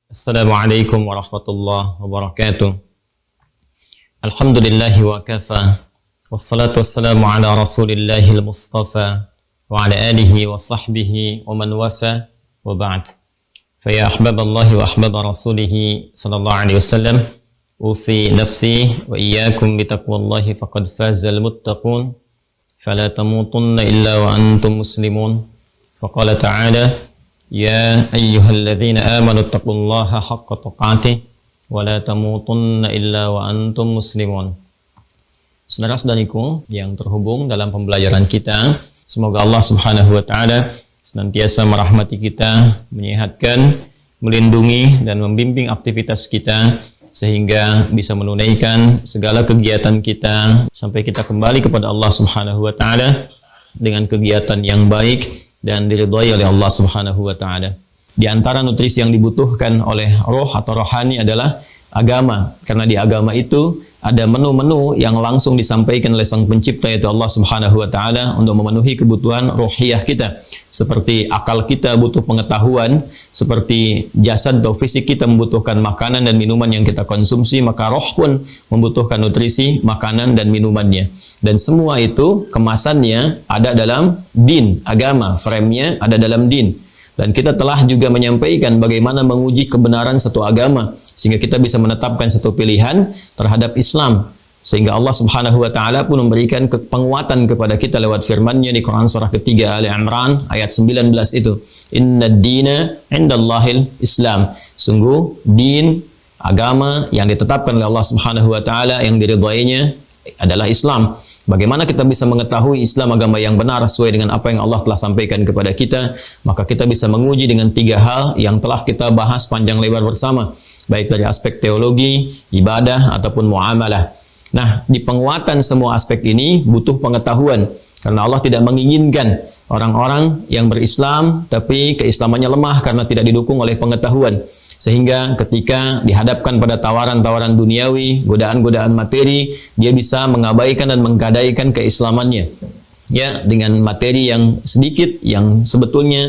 Assalamualaikum warahmatullahi wabarakatuh. Alhamdulillahi wa kafa. Wassalatu wassalamu ala Rasulillahil Mustafa wa ala alihi wa sahbihi wa man wafa wa ba'd. Fa ya ahbaballahi wa ahbaba rasulih sallallahu alaihi wasallam, usi nafsi wa iyyakum bi taqwallahi faqad fazal muttaqun. Fala tamutunna illa wa antum muslimun. Faqala ta'ala يا أيها الذين آمنوا اتقوا الله حق تقاته ولا تموتن إلا وأنتم مسلمون. Saudara-saudariku yang terhubung dalam pembelajaran kita, semoga Allah Subhanahu wa taala senantiasa merahmati kita, menyehatkan, melindungi dan membimbing aktivitas kita sehingga bisa menunaikan segala kegiatan kita sampai kita kembali kepada Allah Subhanahu wa taala dengan kegiatan yang baik dan diridhai oleh Allah Subhanahu wa taala. Di antara nutrisi yang dibutuhkan oleh roh atau rohani adalah agama. Karena di agama itu ada menu-menu yang langsung disampaikan oleh Sang Pencipta yaitu Allah Subhanahu wa taala untuk memenuhi kebutuhan rohiyah kita. Seperti akal kita butuh pengetahuan, seperti jasad atau fisik kita membutuhkan makanan dan minuman yang kita konsumsi, maka roh pun membutuhkan nutrisi, makanan dan minumannya. Dan semua itu kemasannya ada dalam din, agama, frame-nya ada dalam din. Dan kita telah juga menyampaikan bagaimana menguji kebenaran satu agama sehingga kita bisa menetapkan satu pilihan terhadap Islam. Sehingga Allah Subhanahu wa taala pun memberikan penguatan kepada kita lewat firman-Nya di Quran surah ketiga Ali Imran ayat 19 itu. Innad dina 'indallahil Islam. Sungguh din, agama yang ditetapkan oleh Allah Subhanahu wa taala yang diridhainya adalah Islam. Bagaimana kita bisa mengetahui Islam agama yang benar sesuai dengan apa yang Allah telah sampaikan kepada kita? Maka kita bisa menguji dengan 3 hal yang telah kita bahas panjang lebar bersama, baik dari aspek teologi, ibadah, ataupun muamalah. Nah, di penguatan semua aspek ini butuh pengetahuan, karena Allah tidak menginginkan orang-orang yang berislam tapi keislamannya lemah karena tidak didukung oleh pengetahuan. Sehingga ketika dihadapkan pada tawaran-tawaran duniawi, godaan-godaan materi, dia bisa mengabaikan dan menggadaikan keislamannya. Ya, dengan materi yang sedikit, yang sebetulnya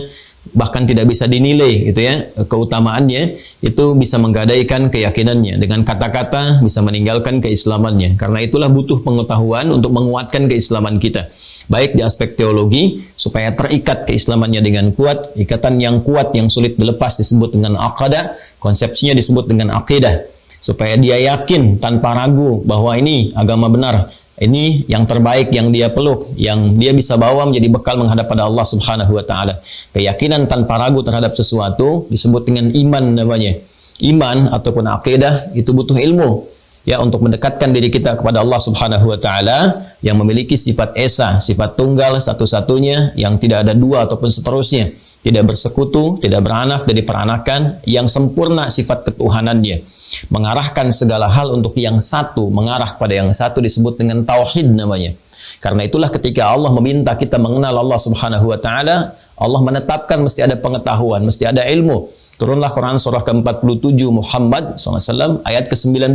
bahkan tidak bisa dinilai gitu ya, keutamaannya, itu bisa menggadaikan keyakinannya. Dengan kata-kata bisa meninggalkan keislamannya. Karena itulah butuh pengetahuan untuk menguatkan keislaman kita. Baik di aspek teologi, supaya terikat keislamannya dengan kuat, ikatan yang kuat yang sulit dilepas disebut dengan aqadah, konsepsinya disebut dengan aqidah, supaya dia yakin tanpa ragu bahwa ini agama benar, ini yang terbaik yang dia peluk, yang dia bisa bawa menjadi bekal menghadap pada Allah Subhanahu wa taala. Keyakinan tanpa ragu terhadap sesuatu disebut dengan iman namanya. Iman ataupun aqidah itu butuh ilmu. Ya, untuk mendekatkan diri kita kepada Allah Subhanahu wa taala yang memiliki sifat esa, sifat tunggal satu-satunya yang tidak ada dua ataupun seterusnya, tidak bersekutu, tidak beranak, tidak diperanakan, yang sempurna sifat ketuhanannya, mengarahkan segala hal untuk yang satu, mengarah pada yang satu disebut dengan tauhid namanya. Karena itulah ketika Allah meminta kita mengenal Allah Subhanahu wa taala, Allah menetapkan mesti ada pengetahuan, mesti ada ilmu. Turunlah Quran surah ke-47 Muhammad SAW ayat ke-19.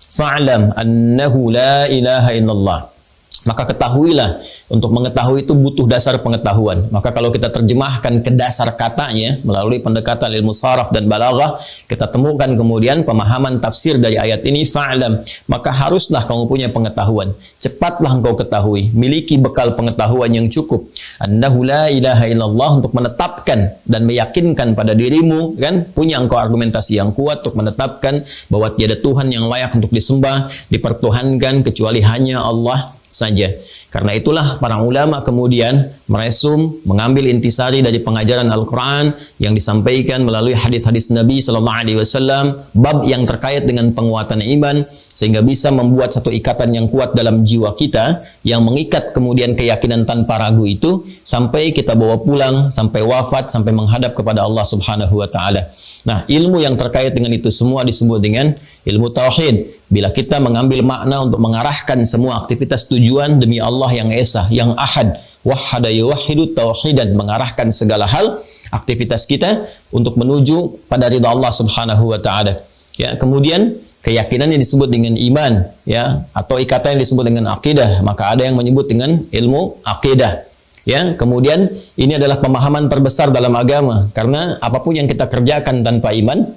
Fa'lam annahu la ilaha illallah. Maka ketahuilah, untuk mengetahui itu butuh dasar pengetahuan. Maka kalau kita terjemahkan ke dasar katanya melalui pendekatan ilmu saraf dan balaghah, kita temukan kemudian pemahaman tafsir dari ayat ini, fa'lam, maka haruslah kamu punya pengetahuan. Cepatlah engkau ketahui, miliki bekal pengetahuan yang cukup. Annahu la ilaha illallah, untuk menetapkan dan meyakinkan pada dirimu, kan, punya engkau argumentasi yang kuat untuk menetapkan bahwa tiada Tuhan yang layak untuk disembah, dipertuhankan kecuali hanya Allah saja. Karena itulah para ulama kemudian meresum, mengambil intisari dari pengajaran Al-Quran yang disampaikan melalui hadis-hadis Nabi Sallallahu Alaihi Wasallam, bab yang terkait dengan penguatan iman, sehingga bisa membuat satu ikatan yang kuat dalam jiwa kita, yang mengikat kemudian keyakinan tanpa ragu itu sampai kita bawa pulang, sampai wafat, sampai menghadap kepada Allah Subhanahu Wa Taala. Nah, ilmu yang terkait dengan itu semua disebut dengan ilmu tauhid. Bila kita mengambil makna untuk mengarahkan semua aktivitas tujuan demi Allah yang esa, yang ahad, wahhada yuwahhidu tauhidan, mengarahkan segala hal aktivitas kita untuk menuju pada ridha Allah Subhanahu wa taala. Ya, kemudian keyakinan yang disebut dengan iman, ya, atau ikatan yang disebut dengan akidah, maka ada yang menyebut dengan ilmu akidah. Ya, kemudian ini adalah pemahaman terbesar dalam agama, karena apapun yang kita kerjakan tanpa iman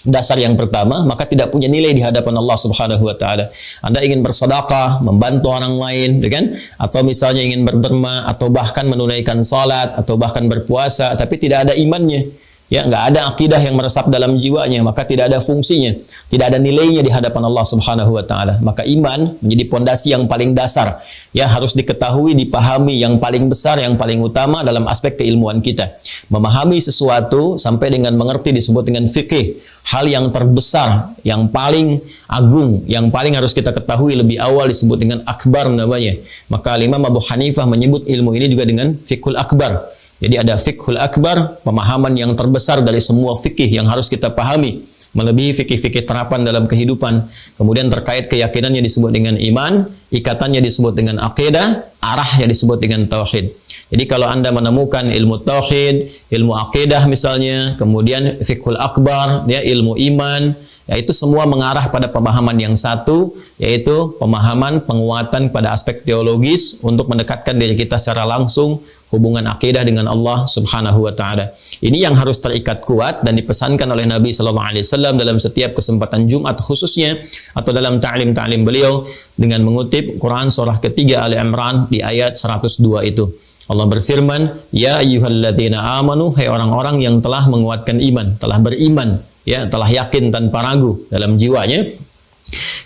dasar yang pertama, maka tidak punya nilai di hadapan Allah Subhanahu wa taala. Anda ingin bersedekah, membantu orang lain, kan? Atau misalnya ingin berderma atau bahkan menunaikan salat atau bahkan berpuasa tapi tidak ada imannya. Ya, nggak ada akidah yang meresap dalam jiwanya, maka tidak ada fungsinya, tidak ada nilainya di hadapan Allah Subhanahu wa taala. Maka iman menjadi pondasi yang paling dasar, ya, harus diketahui, dipahami, yang paling besar, yang paling utama dalam aspek keilmuan kita. Memahami sesuatu sampai dengan mengerti disebut dengan fikih. Hal yang terbesar, yang paling agung, yang paling harus kita ketahui lebih awal disebut dengan akbar namanya. Maka Imam Abu Hanifah menyebut ilmu ini juga dengan fiqhul akbar. Jadi ada fiqhul akbar, pemahaman yang terbesar dari semua fikih yang harus kita pahami, melebihi fikih-fikih terapan dalam kehidupan. Kemudian terkait keyakinannya disebut dengan iman, ikatannya disebut dengan akidah, arahnya disebut dengan tauhid. Jadi kalau Anda menemukan ilmu tauhid, ilmu akidah misalnya, kemudian fiqhul akbar, ya, ilmu iman, yaitu semua mengarah pada pemahaman yang satu, yaitu pemahaman penguatan pada aspek teologis untuk mendekatkan diri kita secara langsung hubungan akidah dengan Allah Subhanahu wa taala. Ini yang harus terikat kuat dan dipesankan oleh Nabi sallallahu alaihi wasallam dalam setiap kesempatan Jumat khususnya atau dalam ta'lim-ta'lim beliau dengan mengutip Quran surah ketiga Ali Imran di ayat 102 itu. Allah berfirman, "Ya ayyuhalladzina amanu," hai orang-orang yang telah menguatkan iman, telah beriman, ya, telah yakin tanpa ragu dalam jiwanya.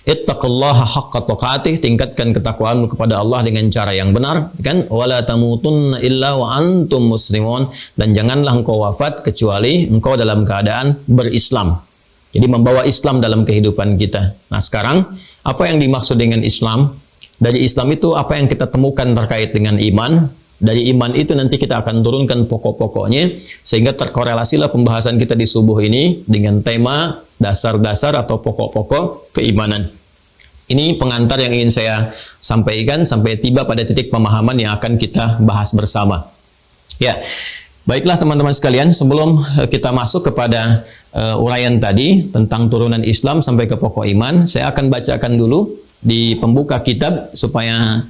Ittaqullaha haqqa tuqatih, tingkatkan ketakwaanmu kepada Allah dengan cara yang benar, kan? Wala tamutunna illa wa antum muslimun, dan janganlah engkau wafat kecuali engkau dalam keadaan berislam. Jadi membawa Islam dalam kehidupan kita. Nah, sekarang apa yang dimaksud dengan Islam? Dari Islam itu apa yang kita temukan terkait dengan iman? Dari iman itu nanti kita akan turunkan pokok-pokoknya sehingga terkorelasilah pembahasan kita di subuh ini dengan tema dasar-dasar atau pokok-pokok keimanan. Ini pengantar yang ingin saya sampaikan sampai tiba pada titik pemahaman yang akan kita bahas bersama. Ya, baiklah teman-teman sekalian, sebelum kita masuk kepada uraian tadi tentang turunan Islam sampai ke pokok iman, saya akan bacakan dulu di pembuka kitab supaya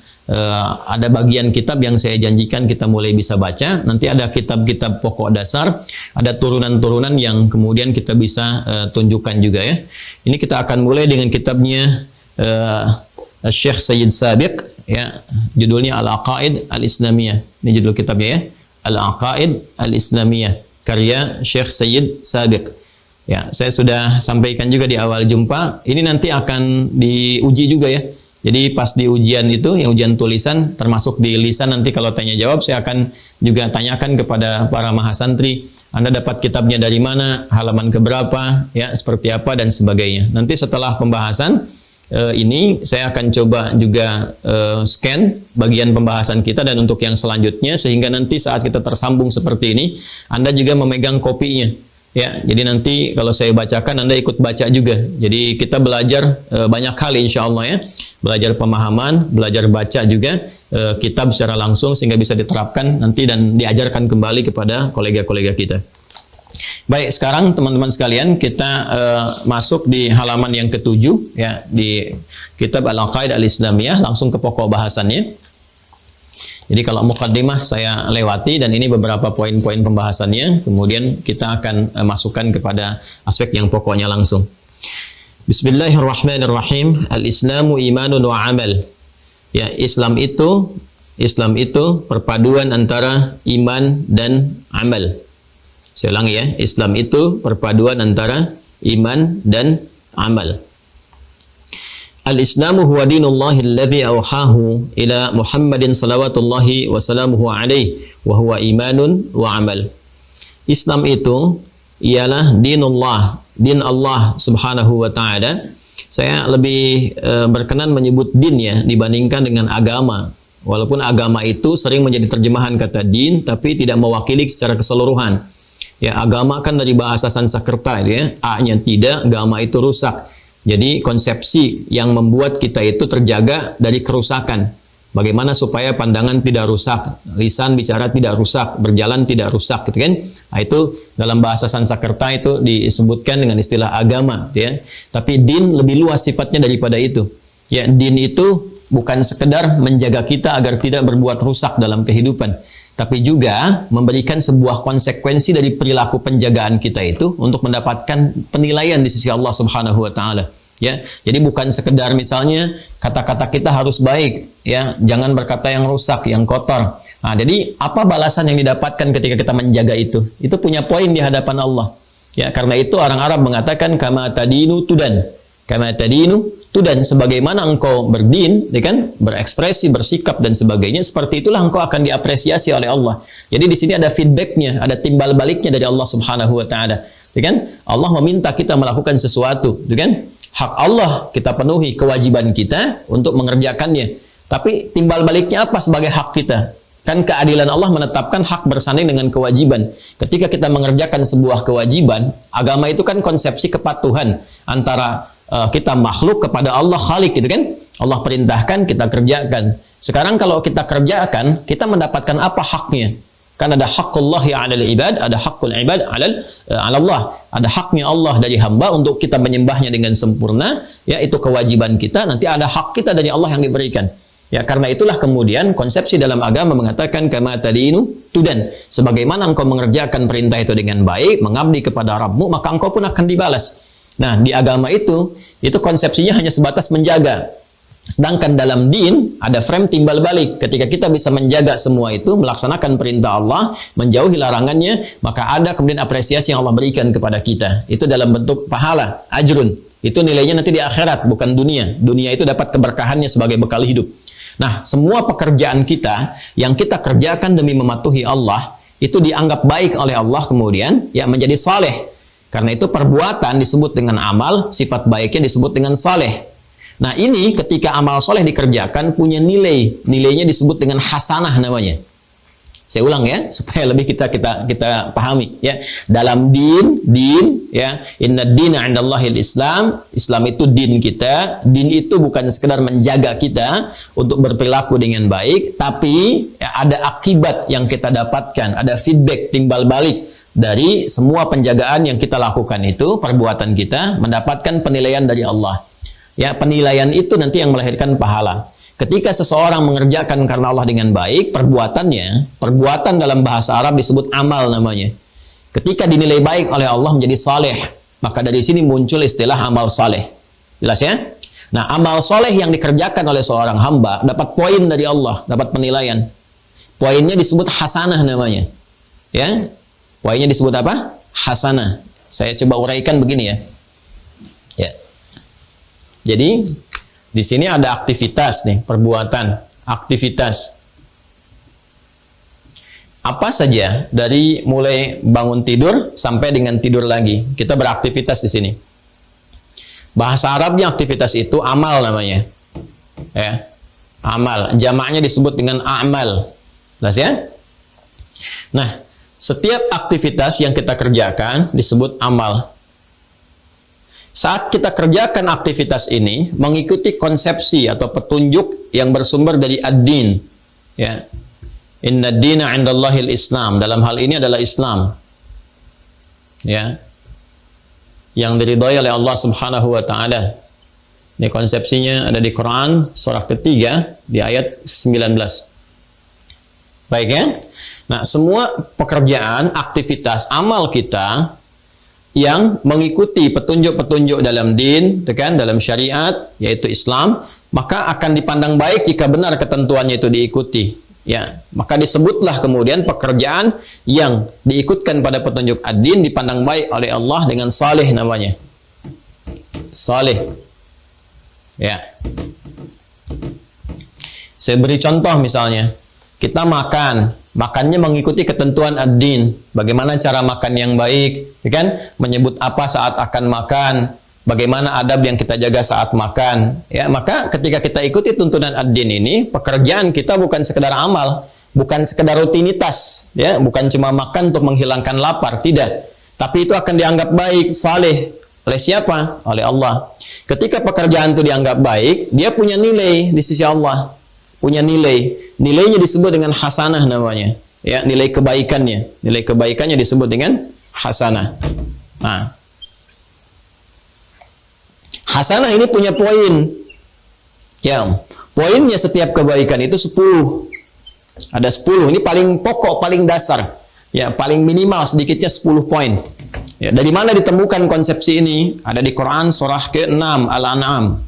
ada bagian kitab yang saya janjikan kita mulai bisa baca. Nanti ada kitab-kitab pokok dasar, ada turunan-turunan yang kemudian kita bisa tunjukkan juga, ya. Ini kita akan mulai dengan kitabnya Syekh Sayyid Sabiq, ya, judulnya Al-Aqaid Al-Islamiyah. Ini judul kitabnya, ya, Al-Aqaid Al-Islamiyah, karya Syekh Sayyid Sabiq. Ya, saya sudah sampaikan juga di awal jumpa. Ini nanti akan diuji juga, ya. Jadi pas di ujian itu, yang ujian tulisan, termasuk di lisan nanti kalau tanya jawab, saya akan juga tanyakan kepada para mahasantri, Anda dapat kitabnya dari mana, halaman keberapa, ya, seperti apa, dan sebagainya. Nanti setelah pembahasan ini, saya akan coba juga scan bagian pembahasan kita dan untuk yang selanjutnya, sehingga nanti saat kita tersambung seperti ini, Anda juga memegang kopinya. Ya, jadi nanti kalau saya bacakan Anda ikut baca juga. Jadi kita belajar banyak hal insya Allah, ya. Belajar pemahaman, belajar baca juga kitab secara langsung sehingga bisa diterapkan nanti dan diajarkan kembali kepada kolega-kolega kita. Baik, sekarang teman-teman sekalian kita masuk di halaman yang ke-7, ya, di kitab Al-Aqaid Al-Islamiyah, langsung ke pokok bahasannya. Jadi kalau muqaddimah saya lewati dan ini beberapa poin-poin pembahasannya, kemudian kita akan masukkan kepada aspek yang pokoknya langsung. Bismillahirrahmanirrahim. Al-Islamu imanun wa amal. Ya, Islam itu perpaduan antara iman dan amal. Saya ulangi, ya, Islam itu perpaduan antara iman dan amal. Al-Islamu huwa dinullahi alladhi awhahu ila Muhammadin salawatullahi wa salamuhu alaihi wa huwa imanun wa amal. Islam itu ialah dinullah, din Allah Subhanahu wa taala. Saya lebih berkenan menyebut din, ya, dibandingkan dengan agama. Walaupun agama itu sering menjadi terjemahan kata din tapi tidak mewakili secara keseluruhan. Ya, agama kan dari bahasa Sanskerta, ya. A-nya tidak, agama itu rusak. Jadi konsepsi yang membuat kita itu terjaga dari kerusakan. Bagaimana supaya pandangan tidak rusak, lisan bicara tidak rusak, berjalan tidak rusak, gitu kan? Nah, itu dalam bahasa Sanskerta itu disebutkan dengan istilah agama, ya. Tapi din lebih luas sifatnya daripada itu. Ya, din itu bukan sekedar menjaga kita agar tidak berbuat rusak dalam kehidupan. tapi juga memberikan sebuah konsekuensi dari perilaku penjagaan kita itu untuk mendapatkan penilaian di sisi Allah Subhanahu wa taala. Ya, jadi bukan sekedar misalnya kata-kata kita harus baik, ya, jangan berkata yang rusak, yang kotor. Nah, jadi apa balasan yang didapatkan ketika kita menjaga itu? Itu punya poin di hadapan Allah. Ya, karena itu orang Arab mengatakan kama tadinu tudan. Kama tadinu tudan, sebagaimana engkau berdin, ya kan, berekspresi, bersikap dan sebagainya, seperti itulah engkau akan diapresiasi oleh Allah. Jadi di sini ada feedbacknya, ada timbal baliknya dari Allah Subhanahu wa taala. Ya kan? Allah meminta kita melakukan sesuatu, ya kan? Hak Allah kita penuhi, kewajiban kita untuk mengerjakannya. Tapi timbal baliknya apa sebagai hak kita? Kan keadilan Allah menetapkan hak bersanding dengan kewajiban. Ketika kita mengerjakan sebuah kewajiban, agama itu kan konsepsi kepatuhan antara kita makhluk kepada Allah Khalik, gitu kan? Allah perintahkan, kita kerjakan. Sekarang kalau kita kerjakan, kita mendapatkan apa haknya? Kan ada haqqullahi 'alal ibad, ada haqqul ibad 'ala Allah. Ada haknya Allah dari hamba untuk kita menyembahnya dengan sempurna, ya, itu kewajiban kita. Nanti ada hak kita dari Allah yang diberikan. Ya, karena itulah kemudian konsepsi dalam agama mengatakan kama tadinu tudan. Sebagaimana engkau mengerjakan perintah itu dengan baik, mengabdi kepada Rabbmu, maka engkau pun akan dibalas. Nah, di agama itu konsepsinya hanya sebatas menjaga. Sedangkan dalam din ada frame timbal balik. Ketika kita bisa menjaga semua itu, melaksanakan perintah Allah, menjauhi larangannya, maka ada kemudian apresiasi yang Allah berikan kepada kita. Itu dalam bentuk pahala, ajrun. Itu nilainya nanti di akhirat, bukan dunia. Dunia itu dapat keberkahannya sebagai bekal hidup. Nah, semua pekerjaan kita yang kita kerjakan demi mematuhi Allah, itu dianggap baik oleh Allah kemudian, ya, menjadi saleh. Karena itu perbuatan disebut dengan amal, sifat baiknya disebut dengan saleh. Nah, ini ketika amal soleh dikerjakan punya nilai, nilainya disebut dengan hasanah namanya. Saya ulang ya, supaya lebih kita pahami ya. Dalam din ya, inna dina 'indallahil Islam, Islam itu din kita. Din itu bukan sekedar menjaga kita untuk berperilaku dengan baik, tapi ya, ada akibat yang kita dapatkan, ada feedback timbal balik dari semua penjagaan yang kita lakukan itu, perbuatan kita mendapatkan penilaian dari Allah. Ya, penilaian itu nanti yang melahirkan pahala. Ketika seseorang mengerjakan karena Allah dengan baik, perbuatan dalam bahasa Arab disebut amal namanya. Ketika dinilai baik oleh Allah menjadi saleh, maka dari sini muncul istilah amal saleh. Jelas ya? Nah, amal saleh yang dikerjakan oleh seorang hamba dapat poin dari Allah, dapat penilaian. Poinnya disebut hasanah namanya. Ya? Poinnya disebut apa? Hasanah. Saya coba uraikan begini ya. Ya. Jadi di sini ada aktivitas nih, perbuatan, aktivitas. Apa saja dari mulai bangun tidur sampai dengan tidur lagi, kita beraktivitas di sini. Bahasa Arabnya aktivitas itu amal namanya. Ya. Amal, jamaknya disebut dengan a'mal. Jelas ya? Nah, setiap aktivitas yang kita kerjakan disebut amal. Saat kita kerjakan aktivitas ini mengikuti konsepsi atau petunjuk yang bersumber dari ad-din, ya. Inna ad-dina 'indallahil Islam. Dalam hal ini adalah Islam. Ya. Yang diridhai oleh Allah Subhanahu wa taala. Ini konsepsinya ada di Quran surah ketiga di ayat 19. Baik ya. Nah, semua pekerjaan, aktivitas, amal kita yang mengikuti petunjuk-petunjuk dalam din, kan, dalam syariat, yaitu Islam, maka akan dipandang baik jika benar ketentuannya itu diikuti. Ya, maka disebutlah kemudian pekerjaan yang diikutkan pada petunjuk ad-din dipandang baik oleh Allah dengan saleh namanya. Saleh. Ya. Saya beri contoh misalnya, kita makannya mengikuti ketentuan ad-din. Bagaimana cara makan yang baik, ya kan? Menyebut apa saat akan makan, bagaimana adab yang kita jaga saat makan. Ya, maka ketika kita ikuti tuntunan ad-din ini, pekerjaan kita bukan sekedar amal, bukan sekedar rutinitas, ya, bukan cuma makan untuk menghilangkan lapar, tidak. Tapi itu akan dianggap baik, saleh. Oleh siapa? Oleh Allah. Ketika pekerjaan itu dianggap baik, dia punya nilai di sisi Allah. Punya nilai. Nilainya disebut dengan hasanah namanya. Ya, nilai kebaikannya. Nilai kebaikannya disebut dengan hasanah. Nah, hasanah ini punya poin. Ya, poinnya setiap kebaikan itu 10. Ada 10. Ini paling pokok, paling dasar. Ya, paling minimal sedikitnya 10 poin. Ya, dari mana ditemukan konsepsi ini? Ada di Quran surah ke-6 Al-An'am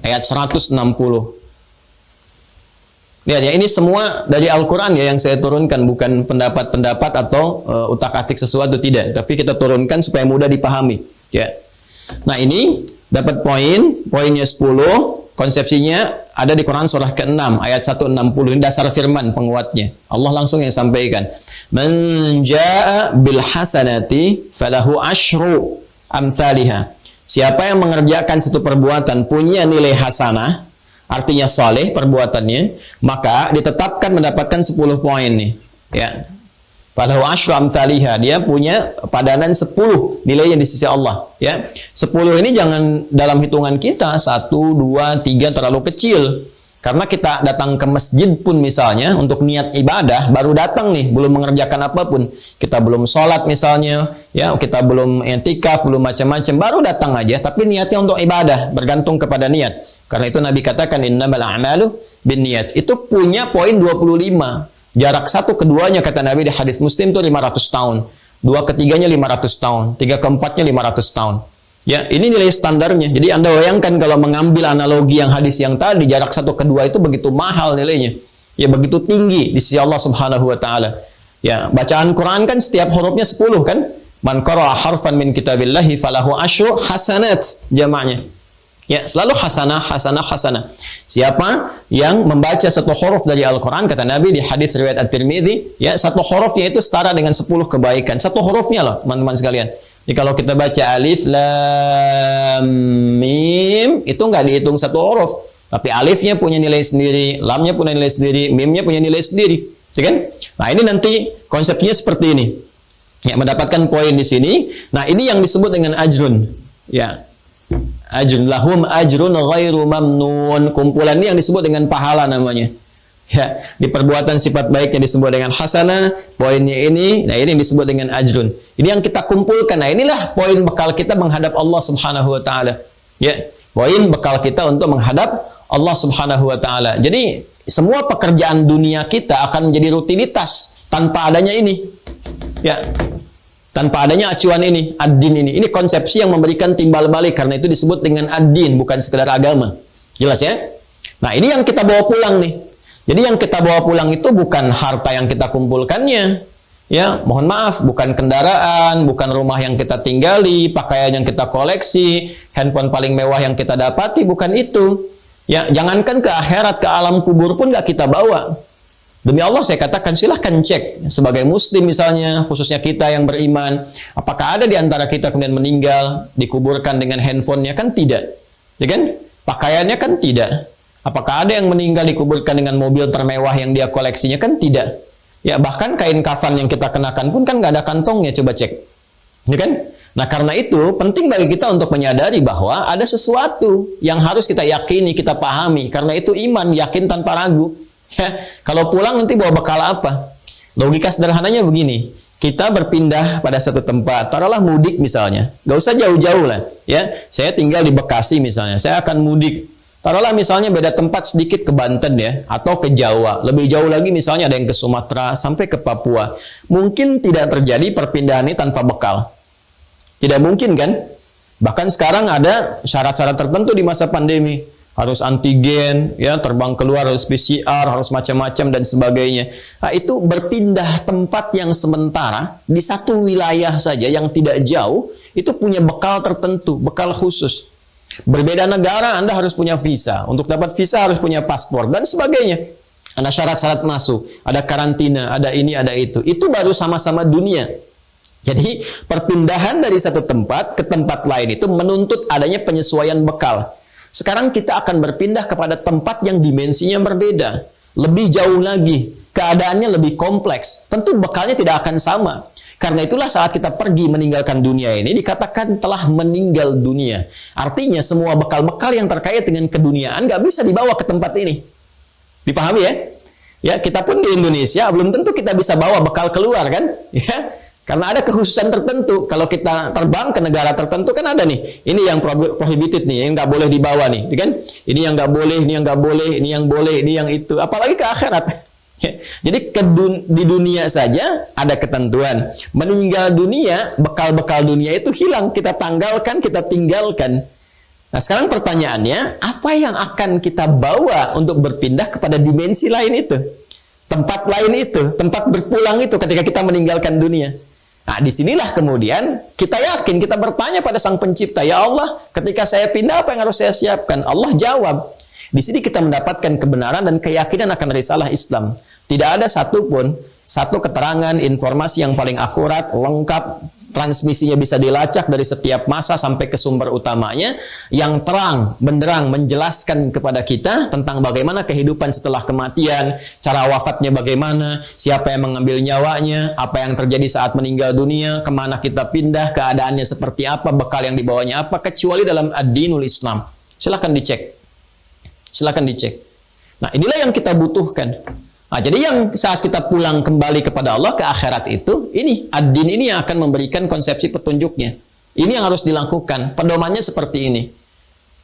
ayat 160. Lihat ya, ini semua dari Al-Quran ya yang saya turunkan, bukan pendapat-pendapat atau utak-atik sesuatu, tidak. Tapi kita turunkan supaya mudah dipahami. Ya. Nah ini dapat poinnya 10, konsepsinya ada di Quran surah ke-6 ayat 160. Ini dasar firman penguatnya. Allah langsung yang sampaikan. Man jaa bil hasanati falahu asyru amsalihha. Siapa yang mengerjakan satu perbuatan punya nilai hasanah, artinya soleh perbuatannya, maka ditetapkan mendapatkan 10 poin nih. Ya. Falahu asyru amsalihha, dia punya padanan 10 nilainya di sisi Allah. Ya. 10 ini jangan dalam hitungan kita 1, 2, 3 terlalu kecil. Karena kita datang ke masjid pun misalnya untuk niat ibadah, baru datang nih, belum mengerjakan apapun. Kita belum sholat misalnya, ya kita belum i'tikaf, belum macam-macam, baru datang aja, tapi niatnya untuk ibadah, bergantung kepada niat. Karena itu Nabi katakan, innamal a'malu binniyat. Itu punya poin 25. Jarak satu keduanya kata Nabi di hadis Muslim itu 500 tahun. Dua ketiganya 500 tahun. Tiga keempatnya 500 tahun. Ya, ini nilai standarnya. Jadi Anda bayangkan kalau mengambil analogi yang hadis yang tadi, jarak satu kedua itu begitu mahal nilainya. Ya, begitu tinggi di sisi Allah Subhanahu wa taala. Ya, bacaan Quran kan setiap hurufnya 10 kan? Man qara'a harfan min kitabillahi falahu asyru hasanat, jamaknya. Ya, selalu hasanah, hasanah, hasanah. Siapa yang membaca satu huruf dari Al-Quran, kata Nabi di hadis riwayat At-Tirmidzi, ya, satu hurufnya itu setara dengan 10 kebaikan. Satu hurufnya loh, teman-teman sekalian. Jadi kalau kita baca alif, lam, mim, itu nggak dihitung satu huruf. Tapi alifnya punya nilai sendiri, lamnya punya nilai sendiri, mimnya punya nilai sendiri. Ya kan? Nah ini nanti konsepnya seperti ini. Ya, mendapatkan poin di sini. Nah ini yang disebut dengan ajrun. Ya, ajrun, lahum ajrun ghairu mamnun. Kumpulan ini yang disebut dengan pahala namanya. Ya, di perbuatan sifat baiknya disebut dengan hasanah, poinnya ini, nah ini yang disebut dengan ajrun. Ini yang kita kumpulkan. Nah, inilah poin bekal kita menghadap Allah Subhanahu wa taala. Ya, poin bekal kita untuk menghadap Allah Subhanahu wa taala. Jadi, semua pekerjaan dunia kita akan menjadi rutinitas tanpa adanya ini. Ya. Tanpa adanya acuan ini, ad-din ini. Ini konsepsi yang memberikan timbal balik, karena itu disebut dengan ad-din, bukan sekedar agama. Jelas ya? Nah, ini yang kita bawa pulang nih. Jadi yang kita bawa pulang itu bukan harta yang kita kumpulkannya. Ya, mohon maaf, bukan kendaraan, bukan rumah yang kita tinggali, pakaian yang kita koleksi, handphone paling mewah yang kita dapati, bukan itu. Ya, jangankan ke akhirat, ke alam kubur pun nggak kita bawa. Demi Allah saya katakan, silahkan cek sebagai muslim misalnya, khususnya kita yang beriman, apakah ada di antara kita kemudian meninggal dikuburkan dengan handphonenya? Kan tidak. Ya kan? Pakaiannya kan tidak. Apakah ada yang meninggal dikuburkan dengan mobil termewah yang dia koleksinya? Kan tidak. Ya, bahkan kain kafan yang kita kenakan pun kan nggak ada kantongnya, coba cek. Ya kan? Nah, karena itu penting bagi kita untuk menyadari bahwa ada sesuatu yang harus kita yakini, kita pahami. Karena itu iman, yakin tanpa ragu. Ya, kalau pulang nanti bawa bekal apa? Logika sederhananya begini. Kita berpindah pada satu tempat, taruhlah mudik misalnya. Nggak usah jauh-jauh lah. Ya, saya tinggal di Bekasi misalnya. Saya akan mudik. Taruhlah misalnya beda tempat sedikit ke Banten ya, atau ke Jawa. Lebih jauh lagi misalnya ada yang ke Sumatera, sampai ke Papua. Mungkin tidak terjadi perpindahan ini tanpa bekal. Tidak mungkin kan? Bahkan sekarang ada syarat-syarat tertentu di masa pandemi. Harus antigen, ya, terbang keluar, harus PCR, harus macam-macam dan sebagainya. Nah, itu berpindah tempat yang sementara di satu wilayah saja yang tidak jauh, itu punya bekal tertentu, bekal khusus. Berbeda negara, Anda harus punya visa. Untuk dapat visa harus punya paspor dan sebagainya. Ada syarat-syarat masuk, ada karantina, ada ini, ada itu. Itu baru sama-sama dunia. Jadi, perpindahan dari satu tempat ke tempat lain itu menuntut adanya penyesuaian bekal. Sekarang kita akan berpindah kepada tempat yang dimensinya berbeda. Lebih jauh lagi. Keadaannya lebih kompleks. Tentu bekalnya tidak akan sama. Karena itulah saat kita pergi meninggalkan dunia ini, dikatakan telah meninggal dunia. Artinya semua bekal-bekal yang terkait dengan keduniaan nggak bisa dibawa ke tempat ini. Dipahami ya? Ya, kita pun di Indonesia belum tentu kita bisa bawa bekal keluar kan? Ya, karena ada kekhususan tertentu. Kalau kita terbang ke negara tertentu kan ada nih. Ini yang prohibited nih, yang nggak boleh dibawa nih, kan? Ini yang nggak boleh, ini yang nggak boleh, ini yang boleh, ini yang itu. Apalagi ke akhirat. Jadi di dunia saja ada ketentuan. Meninggal dunia, bekal-bekal dunia itu hilang, kita tanggalkan, kita tinggalkan. Nah, sekarang pertanyaannya, apa yang akan kita bawa untuk berpindah kepada dimensi lain itu? Tempat lain itu, tempat berpulang itu ketika kita meninggalkan dunia. Nah, disinilah kemudian kita yakin, kita bertanya pada Sang Pencipta, ya Allah, ketika saya pindah apa yang harus saya siapkan? Allah jawab. Di sini kita mendapatkan kebenaran dan keyakinan akan risalah Islam. Tidak ada satu keterangan, informasi yang paling akurat, lengkap, transmisinya bisa dilacak dari setiap masa sampai ke sumber utamanya, yang terang, benderang, menjelaskan kepada kita tentang bagaimana kehidupan setelah kematian, cara wafatnya bagaimana, siapa yang mengambil nyawanya, apa yang terjadi saat meninggal dunia, kemana kita pindah, keadaannya seperti apa, bekal yang dibawanya apa, kecuali dalam ad-dinul Islam. Silahkan dicek. Silakan dicek. Nah, inilah yang kita butuhkan. Nah, jadi yang saat kita pulang kembali kepada Allah ke akhirat itu, ini ad-din ini yang akan memberikan konsepsi petunjuknya. Ini yang harus dilakukan. Pedomannya seperti ini.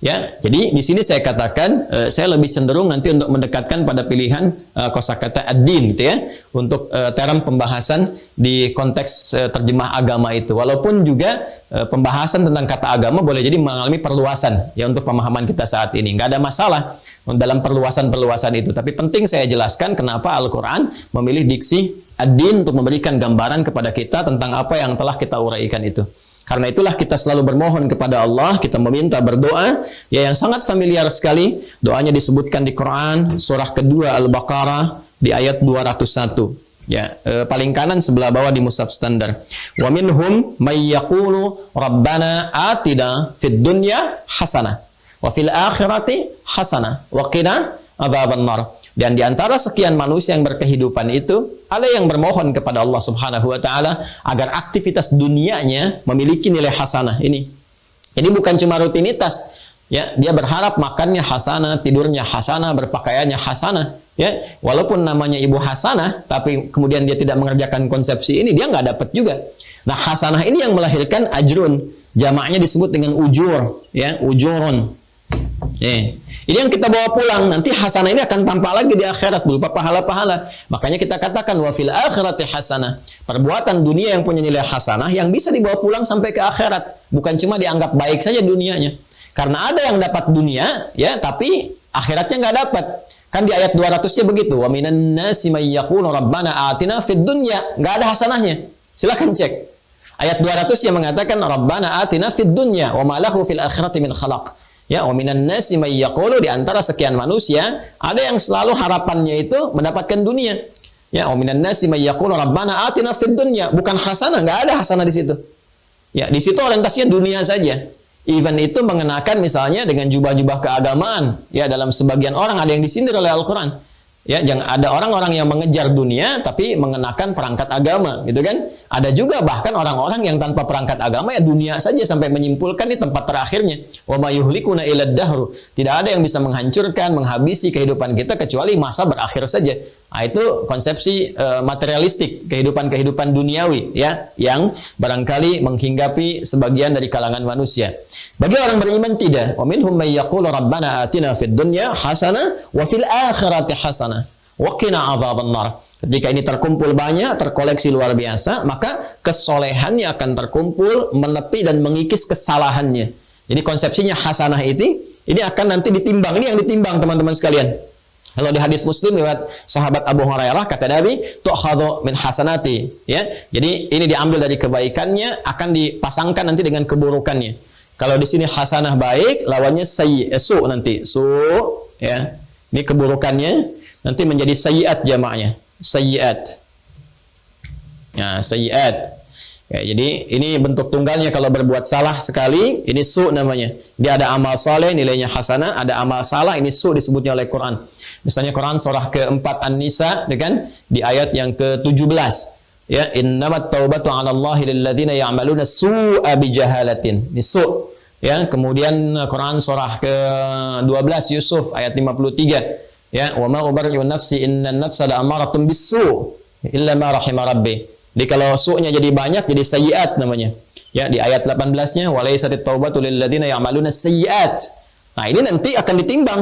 Ya, jadi di sini saya katakan saya lebih cenderung nanti untuk mendekatkan pada pilihan kosakata ad-din gitu ya, untuk term pembahasan di konteks terjemah agama itu. Walaupun juga pembahasan tentang kata agama boleh jadi mengalami perluasan ya untuk pemahaman kita saat ini. Nggak ada masalah dalam perluasan-perluasan itu. Tapi penting saya jelaskan kenapa Al-Quran memilih diksi ad-din untuk memberikan gambaran kepada kita tentang apa yang telah kita uraikan itu. Karena itulah kita selalu bermohon kepada Allah, kita meminta berdoa, ya yang sangat familiar sekali. Doanya disebutkan di Quran, surah kedua Al-Baqarah, di ayat 201. Ya, paling kanan sebelah bawah di mushaf standar. Wa minhum may yaqulu rabbana atina fid dunya hasanah wa fil akhirati hasanah wa qina adzabannar. Dan di antara sekian manusia yang berkehidupan itu, ada yang bermohon kepada Allah Subhanahu wa taala agar aktivitas dunianya memiliki nilai hasanah ini. Jadi bukan cuma rutinitas, ya, dia berharap makannya hasanah, tidurnya hasanah, berpakaiannya hasanah, ya. Walaupun namanya ibu hasanah, tapi kemudian dia tidak mengerjakan konsepsi ini, dia nggak dapat juga. Nah, hasanah ini yang melahirkan ajrun. Jamaknya disebut dengan ujur, ya, ujurun. Ini yang kita bawa pulang. Nanti hasanah ini akan tampak lagi di akhirat berupa pahala-pahala. Makanya kita katakan wa fil akhirati hasanah. Perbuatan dunia yang punya nilai hasanah yang bisa dibawa pulang sampai ke akhirat. Bukan cuma dianggap baik saja dunianya. Karena ada yang dapat dunia, ya, tapi akhiratnya nggak dapat. Kan di ayat 200-nya begitu. Wa minan nasi may yaqulu rabbana atina fid dunya. Nggak ada hasanahnya. Silakan cek. Ayat 200 yang mengatakan rabbana atina fid dunya wa ma lahu fil akhirati min khalaq. Ya, wa minan nasi may yaqulu, di antara sekian manusia ada yang selalu harapannya itu mendapatkan dunia. Ya, wa minan nasi may yaqulu rabbana atina fid dunya, bukan hasanah, enggak ada hasanah di situ. Ya, di situ orientasinya dunia saja. Even itu mengenakan misalnya dengan jubah-jubah keagamaan. Ya, dalam sebagian orang ada yang disindir oleh Al-Qur'an. Ya, jangan ada orang-orang yang mengejar dunia tapi mengenakan perangkat agama, gitu kan? Ada juga bahkan orang-orang yang tanpa perangkat agama ya dunia saja sampai menyimpulkan di tempat terakhirnya. Wa may yuhlikuna ila dahru. Tidak ada yang bisa menghancurkan, menghabisi kehidupan kita kecuali masa berakhir saja. Nah, itu konsepsi materialistik, kehidupan duniawi ya, yang barangkali menghinggapi sebagian dari kalangan manusia. Bagi orang beriman tidak. Wa minhum may yaqulu rabbana atina fid dunya hasanah wa fil akhirati hasanah wa qina adzabannar. Ketika ini terkumpul banyak, terkoleksi luar biasa, maka kesolehannya akan terkumpul, menepi dan mengikis kesalahannya. Jadi konsepsinya hasanah ini akan nanti ditimbang. Ini yang ditimbang teman-teman sekalian. Kalau di hadis Muslim lewat sahabat Abu Hurairah, kata Nabi, tu'khadhu min hasanati, ya. Jadi ini diambil dari kebaikannya, akan dipasangkan nanti dengan keburukannya. Kalau di sini hasanah baik, lawannya su nanti, su, ya. Ini keburukannya nanti menjadi sayyiat jamaknya, sayyiat. Ya, sayyiat. Ya, jadi ini bentuk tunggalnya kalau berbuat salah sekali, ini su namanya. Dia ada amal saleh, nilainya hasanah, ada amal salah, ini su disebutnya oleh Quran. Misalnya Quran surah keempat An-Nisa, kan? Di ayat yang ke-17. Ya, innamat taubatu 'alallahi lilladzina ya'maluna su'a bijahalatin. Ini su. Ya, kemudian Quran surah ke-12 Yusuf ayat 53. Ya, wa ma ubarri'u nafsi innan nafsa la'amaratun bis-su' illa ma rahima rabbi. Jadi kalau su'nya jadi banyak, jadi sayyiat namanya. Ya, di ayat 18-nya, walaysatit taubatu lilladzina ya'maluna sayyiat. Nah, ini nanti akan ditimbang.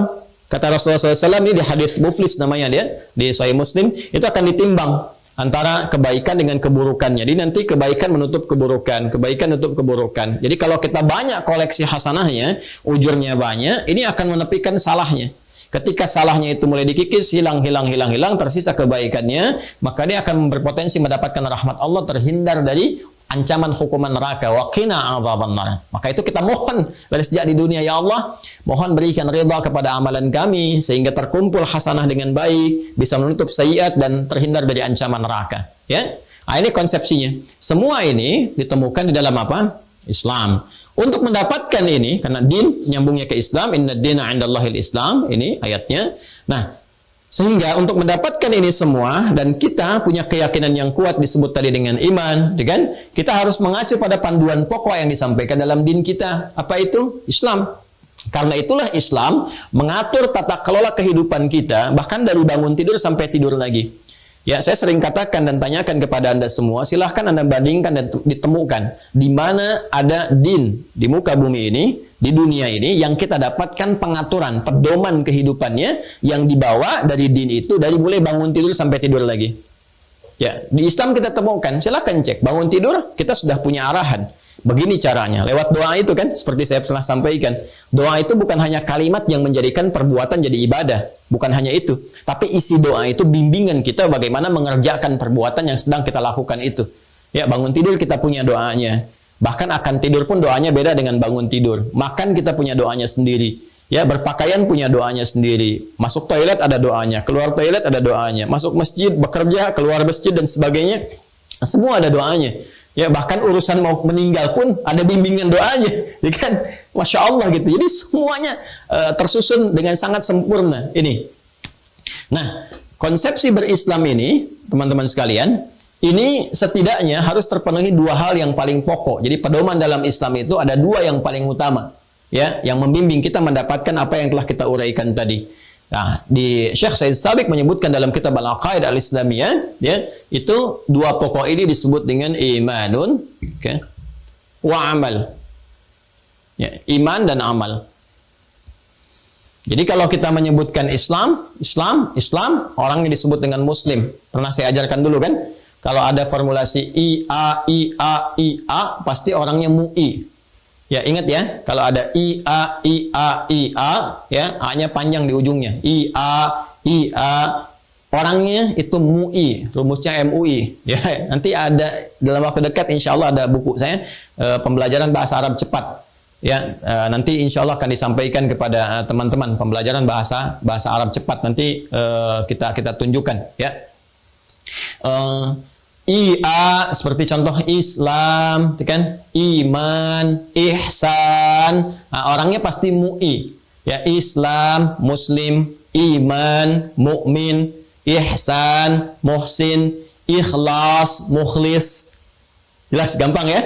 Kata Rasulullah SAW ini di hadis Muflis namanya dia, di Sahih Muslim, itu akan ditimbang antara kebaikan dengan keburukannya. Jadi nanti kebaikan menutup keburukan, kebaikan menutup keburukan. Jadi kalau kita banyak koleksi hasanahnya, ujurnya banyak, ini akan menepikan salahnya. Ketika salahnya itu mulai dikikis, hilang, tersisa kebaikannya, maka dia akan berpotensi mendapatkan rahmat Allah, terhindar dari ancaman hukuman neraka. Wa qina adzabannar. Maka itu kita mohon dari sejak di dunia, ya Allah, mohon berikan ridha kepada amalan kami sehingga terkumpul hasanah dengan baik, bisa menutup sayyiat dan terhindar dari ancaman neraka. Ya, nah, ini konsepsinya. Semua ini ditemukan di dalam apa? Islam. Untuk mendapatkan ini, karena din nyambungnya ke Islam, inna dina 'indallahil Islam, ini ayatnya. Nah, sehingga untuk mendapatkan ini semua dan kita punya keyakinan yang kuat disebut tadi dengan iman, kan? Kita harus mengacu pada panduan pokok yang disampaikan dalam din kita. Apa itu? Islam. Karena itulah Islam mengatur tata kelola kehidupan kita, bahkan dari bangun tidur sampai tidur lagi. Ya, saya sering katakan dan tanyakan kepada Anda semua, silahkan Anda bandingkan dan ditemukan di mana ada din di muka bumi ini, di dunia ini, yang kita dapatkan pengaturan, pedoman kehidupannya yang dibawa dari din itu, dari mulai bangun tidur sampai tidur lagi. Ya, di Islam kita temukan, silahkan cek, bangun tidur kita sudah punya arahan. Begini caranya, lewat doa itu kan, seperti saya pernah sampaikan. Doa itu bukan hanya kalimat yang menjadikan perbuatan jadi ibadah. Bukan hanya itu. Tapi isi doa itu bimbingan kita bagaimana mengerjakan perbuatan yang sedang kita lakukan itu. Ya, bangun tidur kita punya doanya. Bahkan akan tidur pun doanya beda dengan bangun tidur. Makan kita punya doanya sendiri. Ya, berpakaian punya doanya sendiri. Masuk toilet ada doanya. Keluar toilet ada doanya. Masuk masjid, bekerja, keluar masjid dan sebagainya. Semua ada doanya. Ya, bahkan urusan mau meninggal pun ada bimbingan doanya, ya kan? Masya Allah gitu. Jadi semuanya tersusun dengan sangat sempurna ini. Nah, konsepsi berislam ini, teman-teman sekalian, ini setidaknya harus terpenuhi dua hal yang paling pokok. Jadi pedoman dalam Islam itu ada dua yang paling utama, ya, yang membimbing kita mendapatkan apa yang telah kita uraikan tadi. Nah, di Syekh Said Sabiq menyebutkan dalam kitab Al-Aqaid Al-Islamiyah, ya, itu dua pokok ini disebut dengan imanun, okay, wa amal. Ya, iman dan amal. Jadi kalau kita menyebutkan Islam, orangnya disebut dengan Muslim. Pernah saya ajarkan dulu kan? Kalau ada formulasi I-A, pasti orangnya MUI. Ya, ingat ya, kalau ada I-A, ya, A-nya panjang di ujungnya. I-A, orangnya itu MUI, rumusnya MUI. Ya, nanti ada dalam waktu dekat insya Allah ada buku saya, pembelajaran bahasa Arab cepat. Ya, nanti insya Allah akan disampaikan kepada teman-teman pembelajaran bahasa Arab cepat. Nanti kita tunjukkan, ya. IA seperti contoh Islam, kan? Iman, ihsan. Nah, orangnya pasti MUI. Ya, Islam, Muslim, iman, mukmin, ihsan, muhsin, ikhlas, mukhlis. Jelas, gampang ya?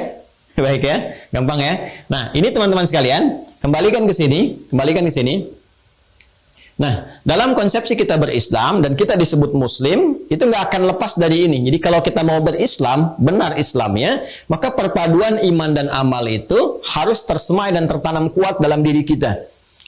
Baik ya, gampang ya. Nah, ini teman-teman sekalian, kembalikan ke sini. Nah, dalam konsepsi kita berislam dan kita disebut Muslim, itu nggak akan lepas dari ini. Jadi kalau kita mau berislam, benar Islamnya, maka perpaduan iman dan amal itu harus tersemai dan tertanam kuat dalam diri kita.